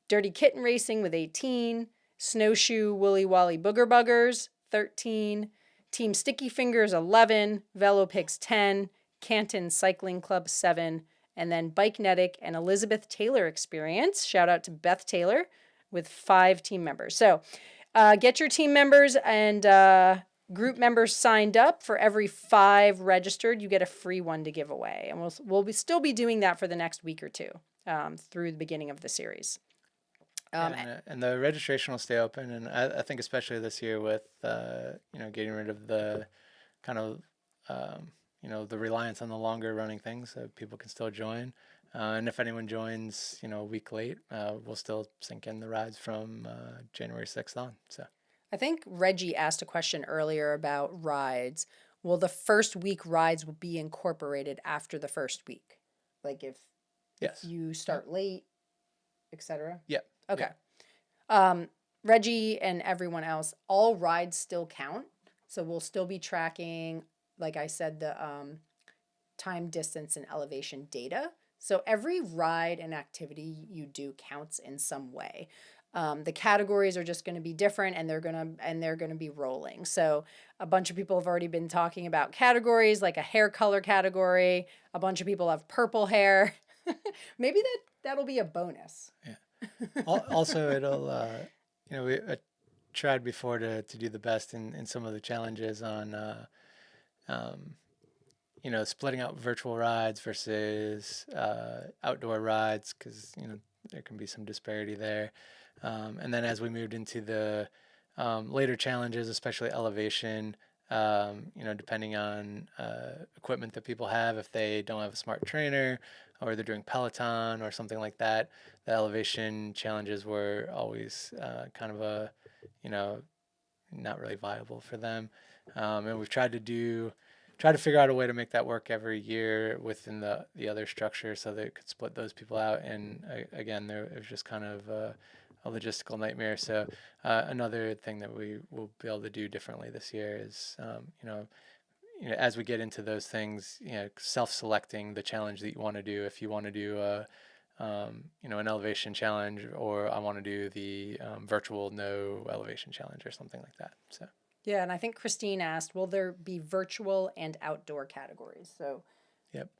Dirty Kitten Racing with 18, Snowshoe, Woolly Wally, Booger Buggers, 13, Team Sticky Fingers, 11, Velopix, 10, Canton Cycling Club, 7, and then Bikenetic and Elizabeth Taylor Experience. Shout out to Beth Taylor with 5 team members. So get your team members and group members signed up. For every 5 registered, you get a free one to give away. And we'll still be doing that for the next week or two through the beginning of the series. And the registration will stay open, and I think especially this year with getting rid of the kind of the reliance on the longer running things, so people can still join. And if anyone joins, a week late, we'll still sync in the rides from January 6th on. So I think Reggie asked a question earlier about rides. Will the first week rides will be incorporated after the first week? Like if you start late, etc. Yeah. Okay. Reggie and everyone else, all rides still count. So we'll still be tracking, like I said, the time, distance, and elevation data. So every ride and activity you do counts in some way. The categories are just going to be different, and they're going to be rolling. So a bunch of people have already been talking about categories, like a hair color category. A bunch of people have purple hair. Maybe that'll be a bonus. Yeah. Also, it'll we tried before to do the best in some of the challenges on splitting out virtual rides versus outdoor rides, because there can be some disparity there. And then as we moved into the later challenges, especially elevation, depending on equipment that people have, if they don't have a smart trainer or they're doing Peloton or something like that, the elevation challenges were always kind of not really viable for them. And we've tried to figure out a way to make that work every year within the other structure so that it could split those people out. And again, it was just kind of a logistical nightmare. So another thing that we will be able to do differently this year is, as we get into those things, self-selecting the challenge that you want to do. If you want to do an elevation challenge, or I want to do the virtual no elevation challenge or something like that. So. Yeah, and I think Christine asked, will there be virtual and outdoor categories? So. Yep.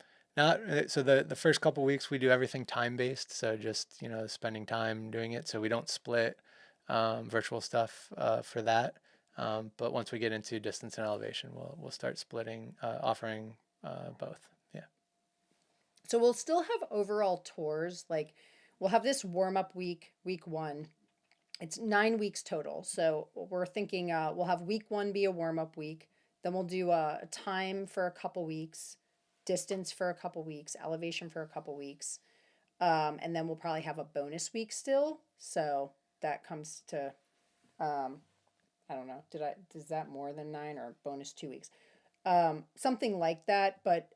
So the first couple weeks we do everything time based. So just spending time doing it. So we don't split virtual stuff for that. But once we get into distance and elevation, we'll start splitting, offering both. Yeah. So we'll still have overall tours. Like we'll have this warm up week 1. It's 9 weeks total. So we're thinking we'll have week 1 be a warm up week. Then we'll do a time for a couple weeks, distance for a couple weeks, elevation for a couple weeks. And then we'll probably have a bonus week still. So that comes to, I don't know, is that more than 9 or bonus 2 weeks? Something like that, but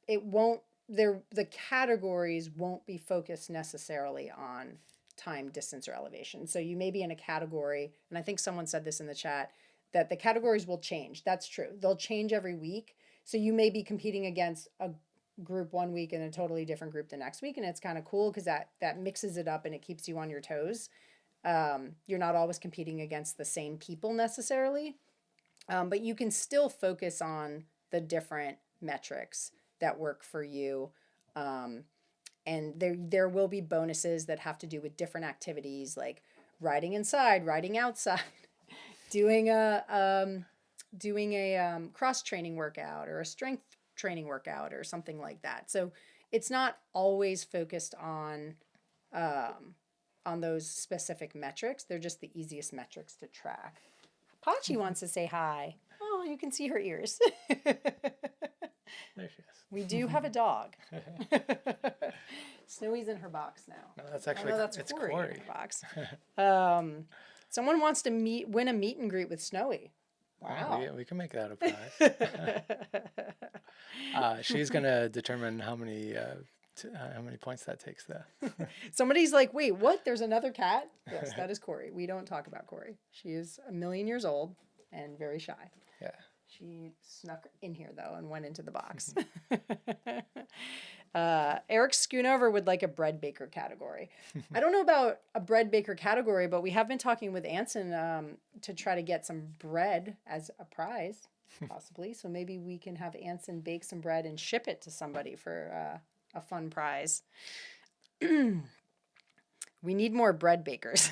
it won't, the categories won't be focused necessarily on time, distance, or elevation. So you may be in a category, and I think someone said this in the chat, that the categories will change. That's true. They'll change every week. So you may be competing against a group one week and a totally different group the next week, and it's kind of cool because that mixes it up and it keeps you on your toes. You're not always competing against the same people necessarily, but you can still focus on the different metrics that work for you. And there will be bonuses that have to do with different activities, like riding inside, riding outside, doing a cross training workout or a strength training workout or something like that. So it's not always focused on those specific metrics. They're just the easiest metrics to track. Pachi wants to say hi. Oh, you can see her ears. There she is. We do have a dog. Snowy's in her box now. No, that's Oh, actually no, that's it's Corey in Corey. her box. Someone wants to win a meet and greet with Snowy. Wow. Oh, we can make that a prize. She's gonna determine how many points that takes, though. Somebody's like, wait, what? There's another cat? Yes, that is Corey. We don't talk about Corey. She is 1,000,000 years old and very shy. Yeah. She snuck in here, though, and went into the box. Eric Schoonover would like a bread baker category. I don't know about a bread baker category, but we have been talking with Anson to try to get some bread as a prize, possibly. So maybe we can have Anson bake some bread and ship it to somebody for a fun prize. We need more bread bakers.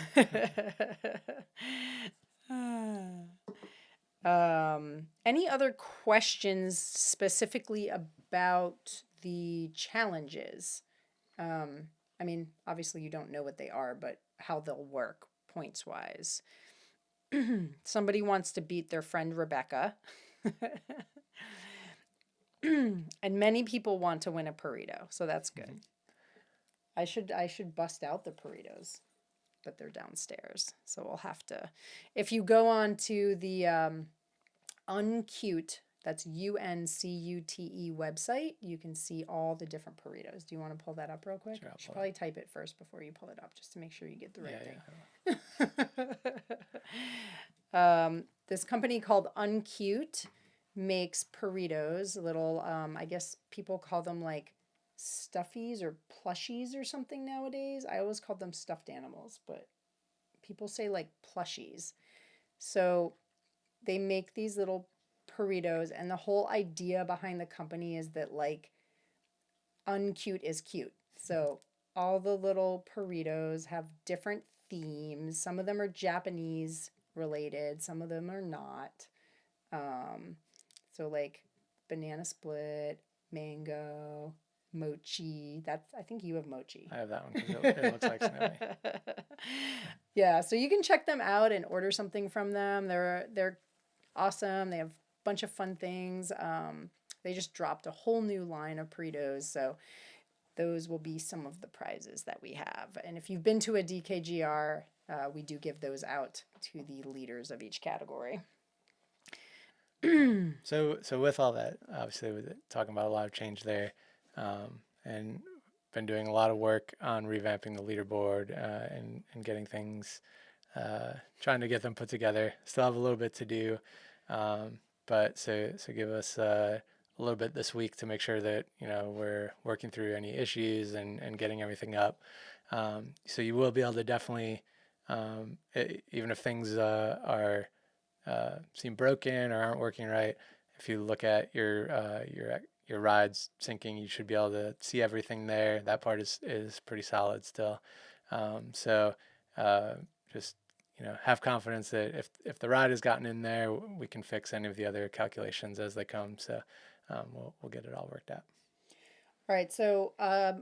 Any other questions specifically about the challenges? I mean, obviously you don't know what they are, but how they'll work points wise. Somebody wants to beat their friend Rebecca. And many people want to win a burrito, so that's good. I should bust out the burritos, but they're downstairs, so we'll have to. If you go on to the Uncute, that's UNCUTE website, you can see all the different burritos. Do you want to pull that up real quick? Sure, You should probably type it first before you pull it up, just to make sure you get the right thing. This company called Uncute makes burritos, little, I guess people call them like stuffies or plushies or something nowadays. I always called them stuffed animals, but people say like plushies. So they make these little burritos, and the whole idea behind the company is that like uncute is cute. So all the little burritos have different themes. Some of them are Japanese related, some of them are not. So like banana split, mango, mochi. I think you have mochi. I have that one because it looks like Snowy. Yeah, so you can check them out and order something from them. They're awesome. They have a bunch of fun things. They just dropped a whole new line of burritos, so those will be some of the prizes that we have. And if you've been to a DKGR, we do give those out to the leaders of each category. So with all that, obviously, with talking about a lot of change there, and been doing a lot of work on revamping the leaderboard and getting things, trying to get them put together. Still have a little bit to do, but so give us a little bit this week to make sure that we're working through any issues and getting everything up. So you will be able to definitely, even if things are seem broken or aren't working right, if you look at your rides syncing, you should be able to see everything there. That part is pretty solid still. So just have confidence that if the ride has gotten in there, we can fix any of the other calculations as they come. So we'll get it all worked out. All right. So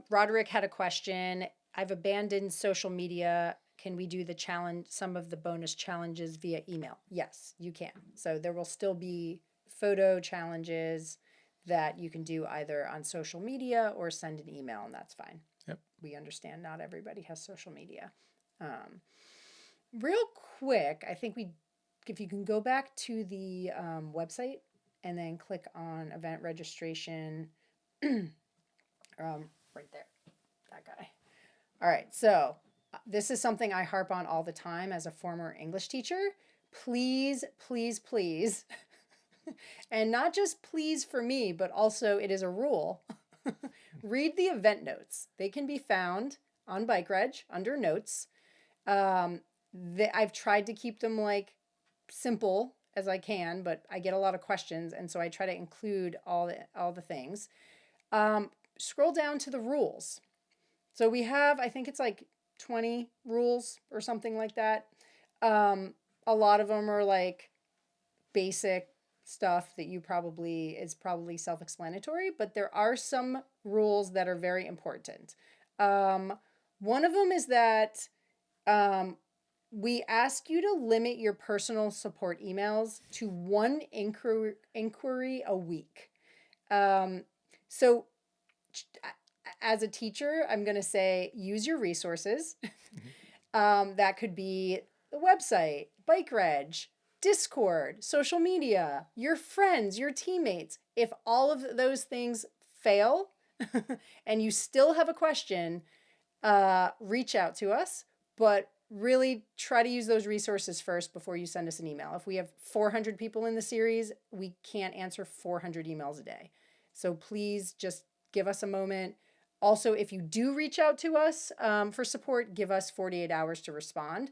Roderick had a question. I've abandoned social media. Can we do the challenge, some of the bonus challenges via email? Yes, you can. So there will still be photo challenges that you can do either on social media or send an email, and that's fine. Yep. We understand not everybody has social media. Real quick, I think if you can go back to the website and then click on event registration, right there, that guy. All right, so this is something I harp on all the time as a former English teacher. Please, please, please, and not just please for me, but also it is a rule. Read the event notes. They can be found on Bike Reg under notes. I've tried to keep them like simple as I can, but I get a lot of questions, and so I try to include all the things. Scroll down to the rules. So we have, I think it's like 20 rules or something like that. A lot of them are like basic stuff that is probably self-explanatory, but there are some rules that are very important. One of them is that we ask you to limit your personal support emails to one inquiry a week. So as a teacher, I'm going to say use your resources. That could be the website, Bike Reg, Discord, social media, your friends, your teammates. If all of those things fail and you still have a question, reach out to us, but really try to use those resources first before you send us an email. If we have 400 people in the series, we can't answer 400 emails a day. So please just give us a moment. Also, if you do reach out to us for support, give us 48 hours to respond.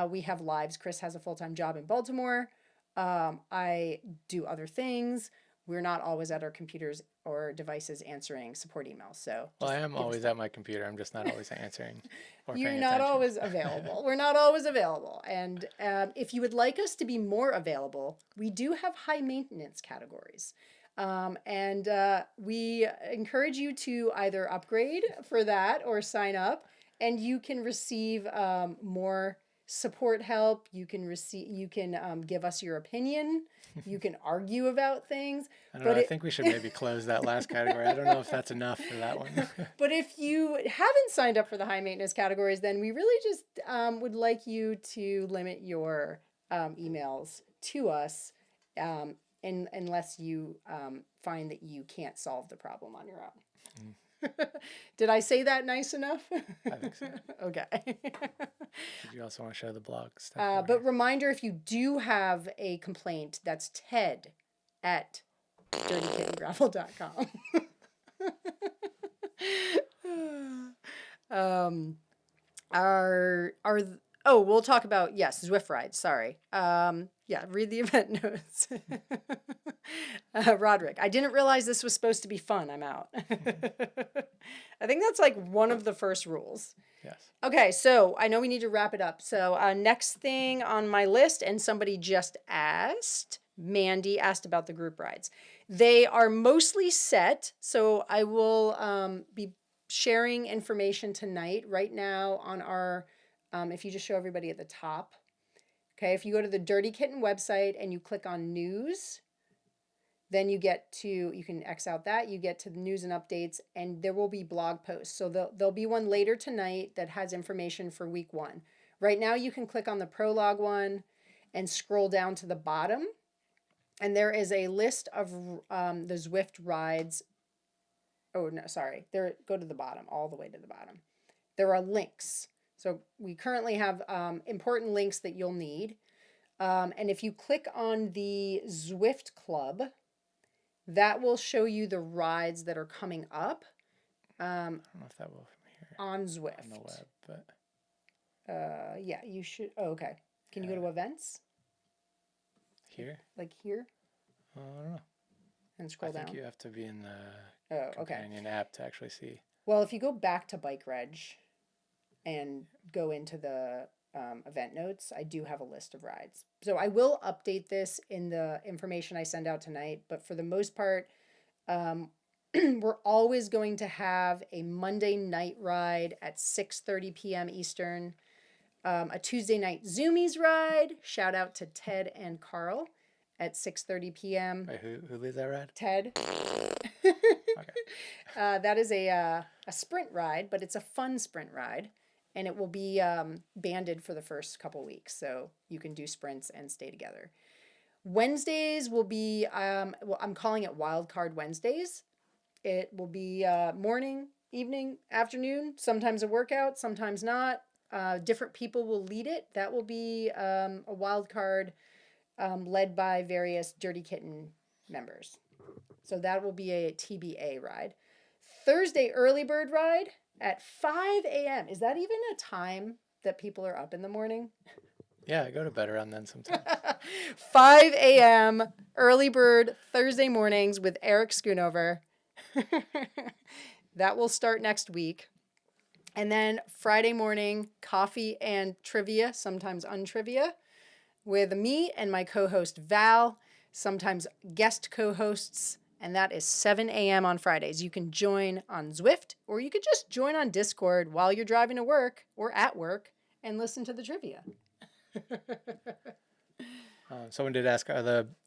We have lives. Chris has a full-time job in Baltimore. I do other things. We're not always at our computers or devices answering support emails. So Well, I am always at my computer. I'm just not always answering or you're paying not attention. always available. We're not always available. And if you would like us to be more available, we do have high maintenance categories. And we encourage you to either upgrade for that or sign up, and you can receive more support help. You can give us your opinion. You can argue about things. I don't know. I think we should maybe close that last category. I don't know if that's enough for that one. But if you haven't signed up for the high maintenance categories, then we really just would like you to limit your emails to us, unless you find that you can't solve the problem on your own. Did I say that nice enough? I think so. Okay. Did you also want to show the blog stuff? But reminder, if you do have a complaint, that's Ted at dirtykittengravel.com. We'll talk about, yes, Zwift rides. Sorry. Yeah, read the event notes. Roderick, I didn't realize this was supposed to be fun. I'm out. I think that's like one of the first rules. Yes. Okay, so I know we need to wrap it up. So next thing on my list, and somebody just asked, Mandy asked about the group rides. They are mostly set, so I will be sharing information tonight, right now on our, if you just show everybody at the top. Okay, if you go to the Dirty Kitten website and you click on news, then you can X out that, you get to the news and updates, and there will be blog posts. So there'll be one later tonight that has information for week 1. Right now you can click on the prologue one and scroll down to the bottom, and there is a list of the Zwift rides. Oh, no, sorry. Go to the bottom, all the way to the bottom. There are links. So we currently have important links that you'll need. And if you click on the Zwift Club, that will show you the rides that are coming up. I don't know if that will from here. On Zwift. On the web, but. Yeah, you should. Oh, okay. Can you go to events? Here? Like here? I don't know. And scroll down. I think you have to be in the companion app to actually see. Well, if you go back to Bike Reg and go into the event notes, I do have a list of rides. So I will update this in the information I send out tonight, but for the most part, we're always going to have a Monday night ride at 6:30 p.m. Eastern, a Tuesday night Zoomies ride, shout out to Ted and Carl, at 6:30 p.m. Wait, who leads that ride? Ted. Okay. That is a sprint ride, but it's a fun sprint ride. And it will be banded for the first couple weeks, so you can do sprints and stay together. Wednesdays will be, I'm calling it Wildcard Wednesdays. It will be morning, evening, afternoon, sometimes a workout, sometimes not. Different people will lead it. That will be a wildcard led by various Dirty Kitten members. So that will be a TBA ride. Thursday early bird ride at 5 a.m. Is that even a time that people are up in the morning? Yeah, I go to bed around then sometimes. 5 a.m. early bird Thursday mornings with Eric Schoonover. That will start next week. And then Friday morning, coffee and trivia, sometimes untrivia, with me and my co-host Val, sometimes guest co-hosts. And that is 7 a.m. on Fridays. You can join on Zwift, or you could just join on Discord while you're driving to work or at work and listen to the trivia. Someone did ask, are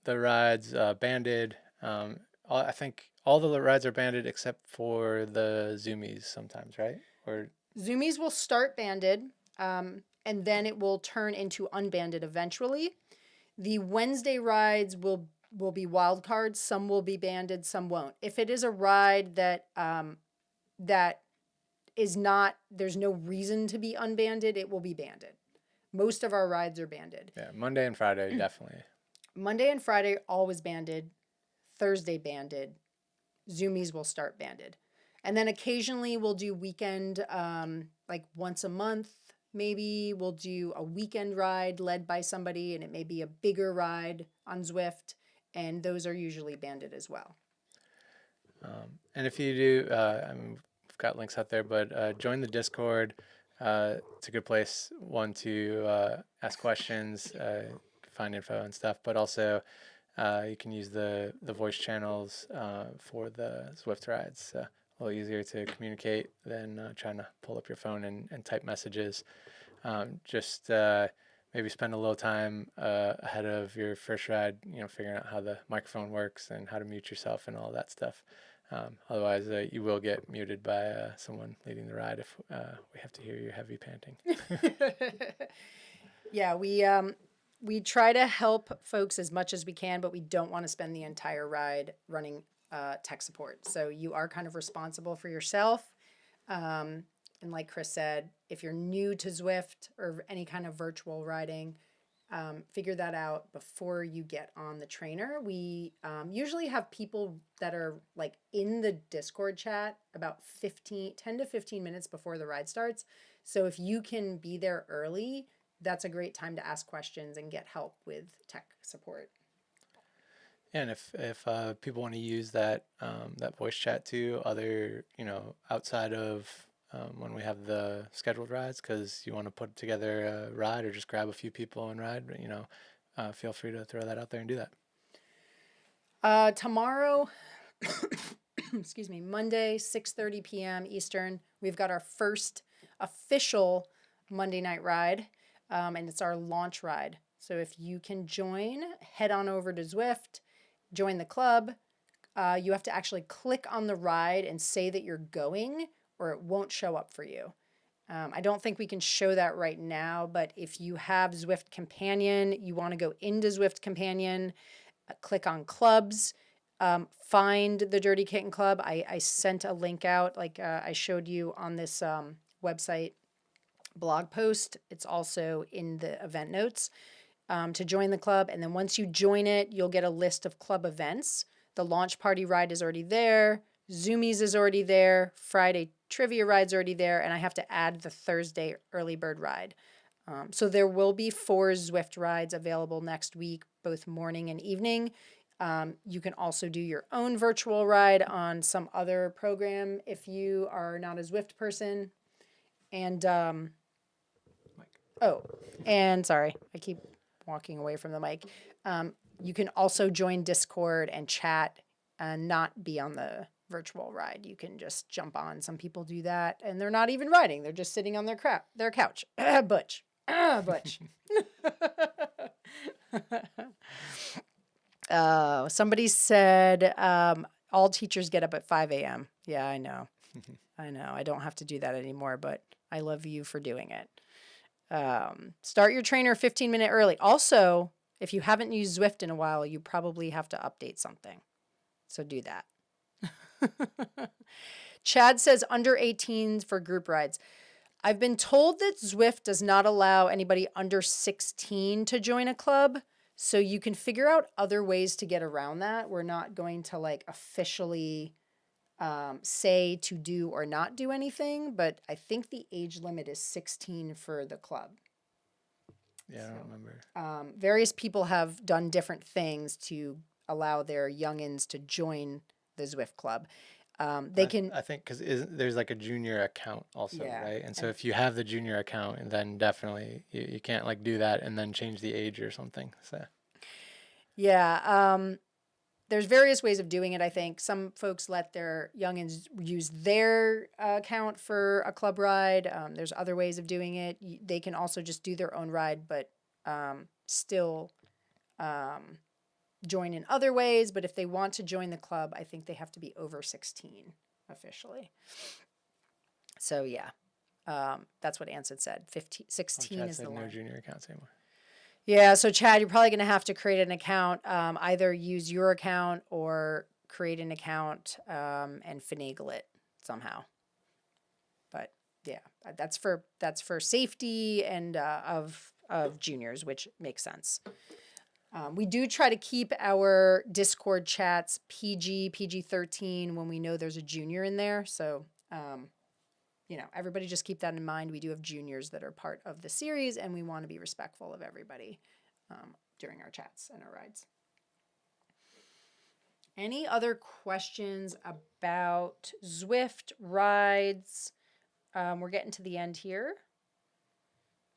the rides banded? I think all the rides are banded except for the Zoomies sometimes, right? Or Zoomies will start banded, and then it will turn into unbanded eventually. The Wednesday rides will be wild cards. Some will be banded, some won't. If it is a ride that is not, there's no reason to be unbanded, it will be banded. Most of our rides are banded. yeah, Monday and Friday definitely. Monday and Friday always banded. Thursday banded. Zoomies will start banded. And then occasionally we'll do weekend, like once a month, maybe we'll do a weekend ride led by somebody, and it may be a bigger ride on Zwift, and those are usually banded as well. And if you do, I mean, we've got links out there, but join the Discord. It's a good place, one, to ask questions, find info and stuff, but also you can use the voice channels for the Zwift rides. So a little easier to communicate than trying to pull up your phone and type messages. Just maybe spend a little time ahead of your first ride, figuring out how the microphone works and how to mute yourself and all that stuff. Otherwise, you will get muted by someone leading the ride if we have to hear your heavy panting. Yeah, we try to help folks as much as we can, but we don't want to spend the entire ride running tech support. So you are kind of responsible for yourself. And like Chris said, if you're new to Zwift or any kind of virtual riding, figure that out before you get on the trainer. We usually have people that are like in the Discord chat about 10 to 15 minutes before the ride starts. So if you can be there early, that's a great time to ask questions and get help with tech support. And if people want to use that that voice chat too, other outside of when we have the scheduled rides, because you want to put together a ride or just grab a few people and ride, feel free to throw that out there and do that. Tomorrow, excuse me, Monday, 6:30 p.m. Eastern, we've got our first official Monday night ride, and it's our launch ride. So if you can join, head on over to Zwift, join the club. You have to actually click on the ride and say that you're going, or it won't show up for you. I don't think we can show that right now, but if you have Zwift Companion, you want to go into Zwift Companion, click on clubs, find the Dirty Kitten Club. I sent a link out, like I showed you on this website blog post. It's also in the event notes to join the club. And then once you join it, you'll get a list of club events. The launch party ride is already there. Zoomies is already there. Friday trivia ride's already there. And I have to add the Thursday early bird ride. So there will be 4 Zwift rides available next week, both morning and evening. You can also do your own virtual ride on some other program if you are not a Zwift person. And, sorry, I keep walking away from the mic. You can also join Discord and chat and not be on the virtual ride. You can just jump on. Some people do that, and they're not even riding. They're just sitting on their couch. Butch. Butch. Somebody said all teachers get up at 5 a.m. Yeah, I know. I know. I don't have to do that anymore, but I love you for doing it. Start your trainer 15 minutes early. Also, if you haven't used Zwift in a while, you probably have to update something. So do that. Chad says under 18s for group rides. I've been told that Zwift does not allow anybody under 16 to join a club. So you can figure out other ways to get around that. We're not going to like officially say to do or not do anything, but I think the age limit is 16 for the club. Yeah, I don't remember. Various people have done different things to allow their youngins to join the Zwift club. They can. I think because there's like a junior account also, Yeah, right? And so if you have the junior account, then definitely you can't like do that and then change the age or something. So. Yeah. There's various ways of doing it, I think. Some folks let their youngins use their account for a club ride. There's other ways of doing it. They can also just do their own ride, but still join in other ways. But if they want to join the club, I think they have to be over 16 officially. So yeah, that's what Anson said. 16 Chad is the said no line. junior accounts anymore. Yeah, so Chad, you're probably going to have to create an account, either use your account or create an account and finagle it somehow. But yeah, that's for safety and of juniors, which makes sense. We do try to keep our Discord chats PG-13 when we know there's a junior in there. So, everybody just keep that in mind. We do have juniors that are part of the series, and we want to be respectful of everybody during our chats and our rides. Any other questions about Zwift rides? We're getting to the end here.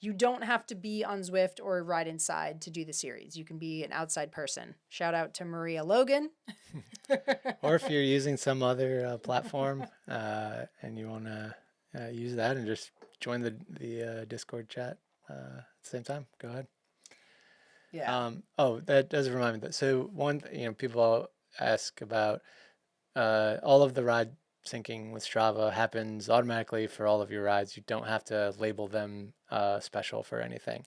You don't have to be on Zwift or ride inside to do the series. You can be an outside person. Shout out to Maria Logan. Or if you're using some other platform and you want to use that and just join the Discord chat at the same time, go ahead. Yeah. That does remind me that. So people ask about all of the ride syncing with Strava happens automatically for all of your rides. You don't have to label them special for anything.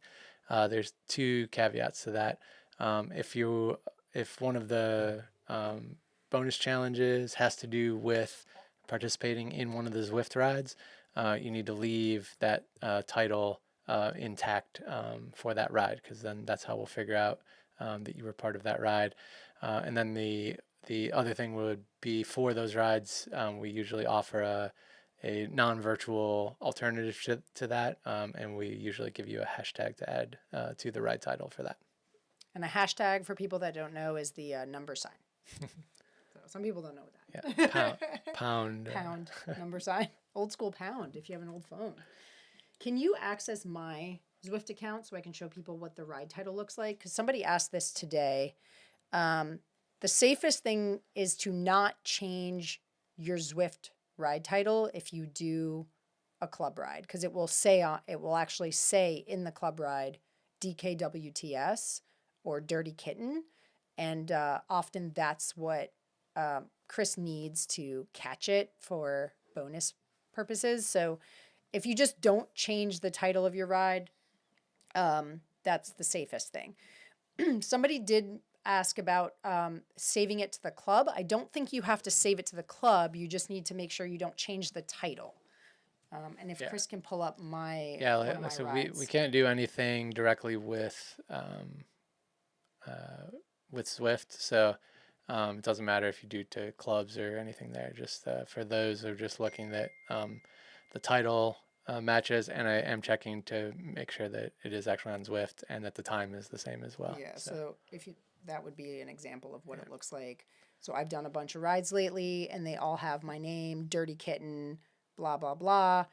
There's two caveats to that. If one of the bonus challenges has to do with participating in one of the Zwift rides, you need to leave that title intact for that ride, because then that's how we'll figure out that you were part of that ride. And then the other thing would be, for those rides, we usually offer a non-virtual alternative to that, and we usually give you a hashtag to add to the ride title for that. And a hashtag, for people that don't know, is the number sign. So some people don't know what that. Yeah, pound. Pound number sign. Old school pound if you have an old phone. Can you access my Zwift account so I can show people what the ride title looks like? Because somebody asked this today. The safest thing is to not change your Zwift ride title if you do a club ride, because it will actually say in the club ride DKWTS or Dirty Kitten, and often that's what Chris needs to catch it for bonus purposes. So if you just don't change the title of your ride, that's the safest thing. Somebody did ask about saving it to the club. I don't think you have to save it to the club. You just need to make sure you don't change the title. And if Chris can pull up my So rides. we can't do anything directly with Zwift. So it doesn't matter if you do to clubs or anything there. Just for those who are just looking that the title matches, and I am checking to make sure that it is actually on Zwift and that the time is the same as well. Yeah, so that would be an example of what it looks like. So I've done a bunch of rides lately, and they all have my name, Dirty Kitten, blah, blah, blah.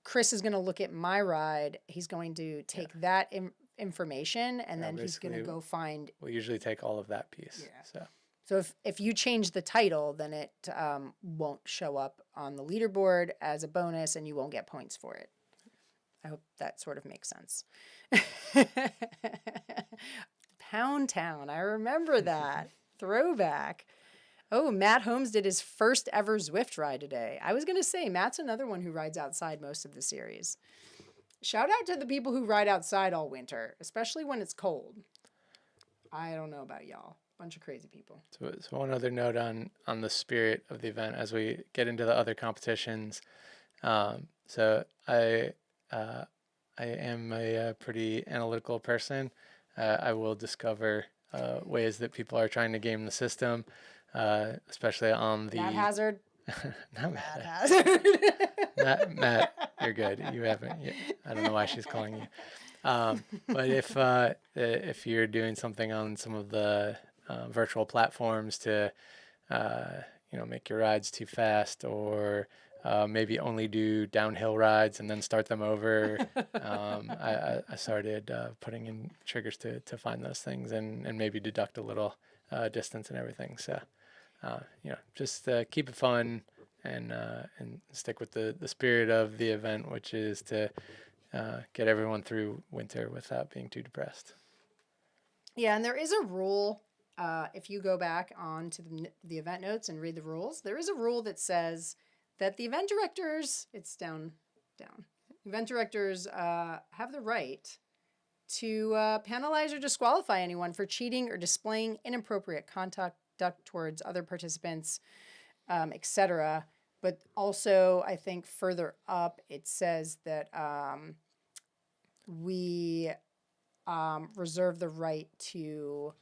Chris is going to look at my ride. He's going to take that information, and then he's going to go find. We'll usually take all of that piece. Yeah. So if you change the title, then it won't show up on the leaderboard as a bonus, and you won't get points for it. I hope that sort of makes sense. Pound Town, I remember that. Throwback. Oh, Matt Holmes did his first ever Zwift ride today. I was going to say, Matt's another one who rides outside most of the series. Shout out to the people who ride outside all winter, especially when it's cold. I don't know about y'all. Bunch of crazy people. So one other note on the spirit of the event as we get into the other competitions. So I am a pretty analytical person. I will discover ways that people are trying to game the system, especially on the... Matt Hazard. Not Matt Hazard. Matt, you're good. You haven't... I don't know why she's calling you. But if you're doing something on some of the virtual platforms to make your rides too fast, or maybe only do downhill rides and then start them over, I started putting in triggers to find those things and maybe deduct a little distance and everything. So just keep it fun and stick with the spirit of the event, which is to get everyone through winter without being too depressed. Yeah, and there is a rule. If you go back on to the event notes and read the rules, there is a rule that says that the event directors, it's down, event directors have the right to penalize or disqualify anyone for cheating or displaying inappropriate conduct towards other participants, etc. But also, I think further up, it says that we reserve the right to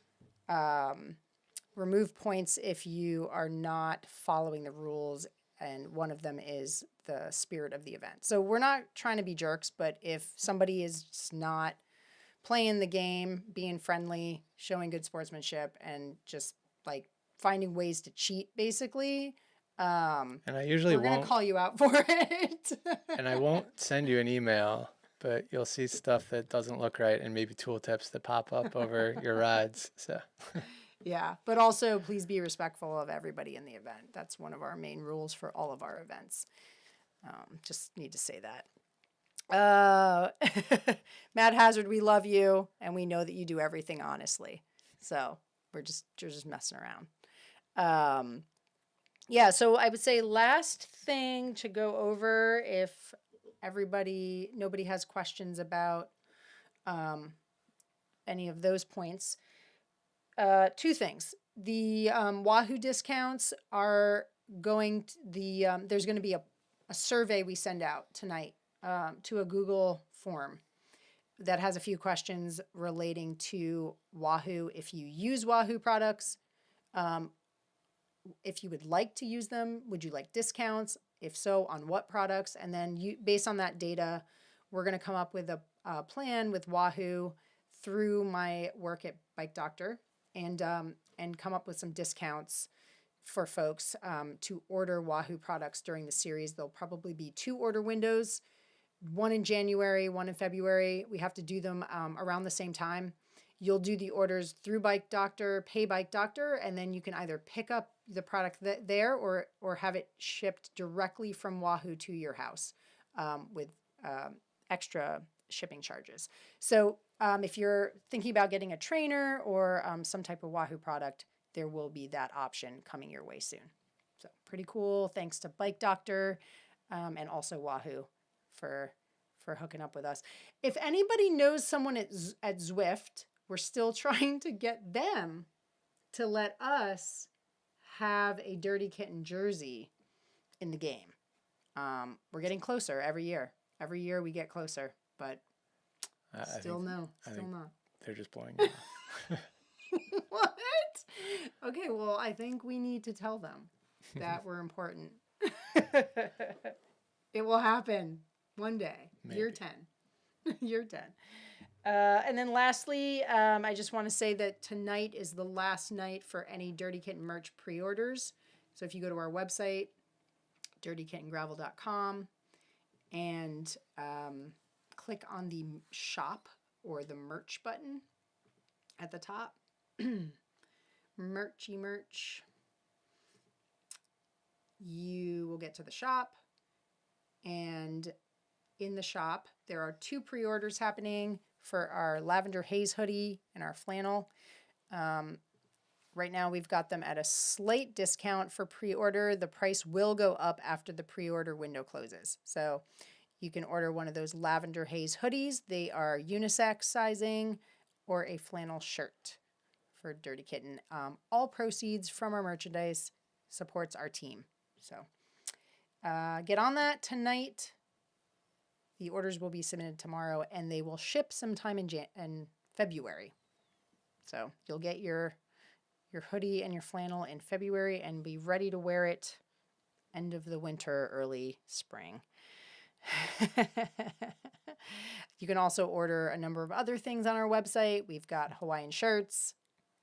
remove points if you are not following the rules, and one of them is the spirit of the event. So we're not trying to be jerks, but if somebody is just not playing the game, being friendly, showing good sportsmanship, and just like finding ways to cheat, basically, And I usually we're going to won't, call you out for it. and I won't send you an email, but you'll see stuff that doesn't look right and maybe tooltips that pop up over your rides. So Yeah, but also please be respectful of everybody in the event. That's one of our main rules for all of our events. Just need to say that. Mad Hazard, we love you, and we know that you do everything honestly. So you're just messing around. Yeah, so I would say last thing to go over, if nobody has questions about any of those points. Two things. The Wahoo discounts are going to there's going to be a survey we send out tonight to a Google form that has a few questions relating to Wahoo. If you use Wahoo products, if you would like to use them, would you like discounts? If so, on what products? And then based on that data, we're going to come up with a plan with Wahoo through my work at Bike Doctor, and come up with some discounts for folks to order Wahoo products during the series. There'll probably be 2 order windows, one in January, one in February. We have to do them around the same time. You'll do the orders through Bike Doctor, pay Bike Doctor, and then you can either pick up the product there or have it shipped directly from Wahoo to your house with extra shipping charges. So if you're thinking about getting a trainer or some type of Wahoo product, there will be that option coming your way soon. So pretty cool. Thanks to Bike Doctor and also Wahoo for hooking up with us. If anybody knows someone at Zwift, we're still trying to get them to let us have a Dirty Kitten jersey in the game. We're getting closer every year. Every year we get closer, but still not. They're just blowing you off. What? Okay, well, I think we need to tell them that we're important. It will happen one day. Maybe. Year 10. Year 10. And then lastly, I just want to say that tonight is the last night for any Dirty Kitten merch pre-orders. So if you go to our website, dirtykittengravel.com, and click on the shop or the merch button at the top, merch, you will get to the shop, and in the shop there are 2 pre-orders happening for our lavender haze hoodie and our flannel. Right now we've got them at a slight discount for pre-order. The price will go up after the pre-order window closes. So you can order one of those lavender haze hoodies. They are unisex sizing, or a flannel shirt for Dirty Kitten. All proceeds from our merchandise supports our team. So get on that tonight. The orders will be submitted tomorrow, and they will ship sometime in February. So you'll get your hoodie and your flannel in February and be ready to wear it end of the winter, early spring. You can also order a number of other things on our website. We've got Hawaiian shirts,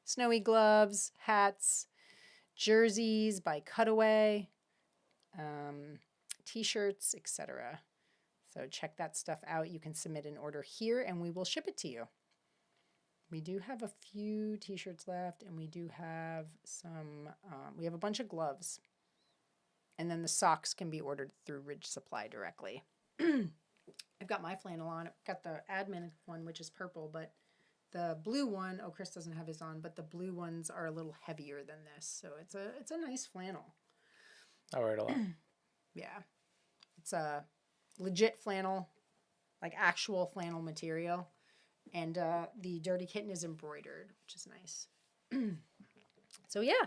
snowy gloves, hats, jerseys by Cutaway, t-shirts, etc. So check that stuff out. You can submit an order here and we will ship it to you. We do have a few t-shirts left, and we do have we have a bunch of gloves. And then the socks can be ordered through Ridge Supply directly. I've got my flannel on. I've got the admin one, which is purple, but the blue one, oh, Chris doesn't have his on, but the blue ones are a little heavier than this. So it's a nice flannel. I wear it a lot. Yeah. It's a legit flannel, like actual flannel material. And the Dirty Kitten is embroidered, which is nice. So yeah.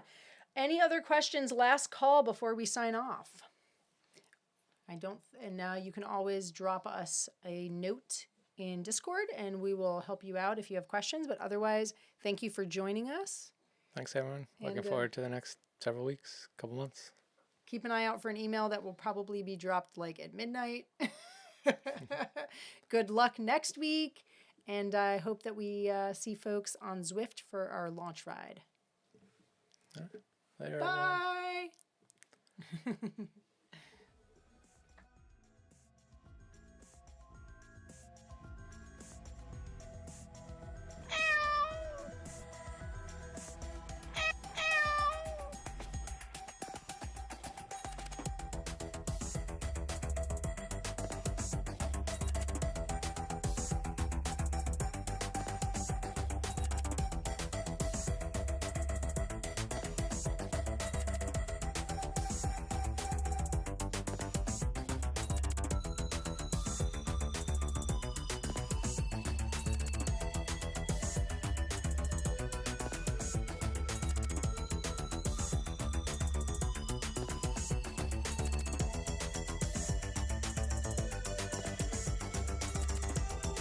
Any other questions? Last call before we sign off. And now you can always drop us a note in Discord and we will help you out if you have questions. But otherwise, thank you for joining us. Thanks, everyone. Looking forward to the next several weeks, couple months. Keep an eye out for an email that will probably be dropped like at midnight. Good luck next week. And I hope that we see folks on Zwift for our launch ride. Later, Bye.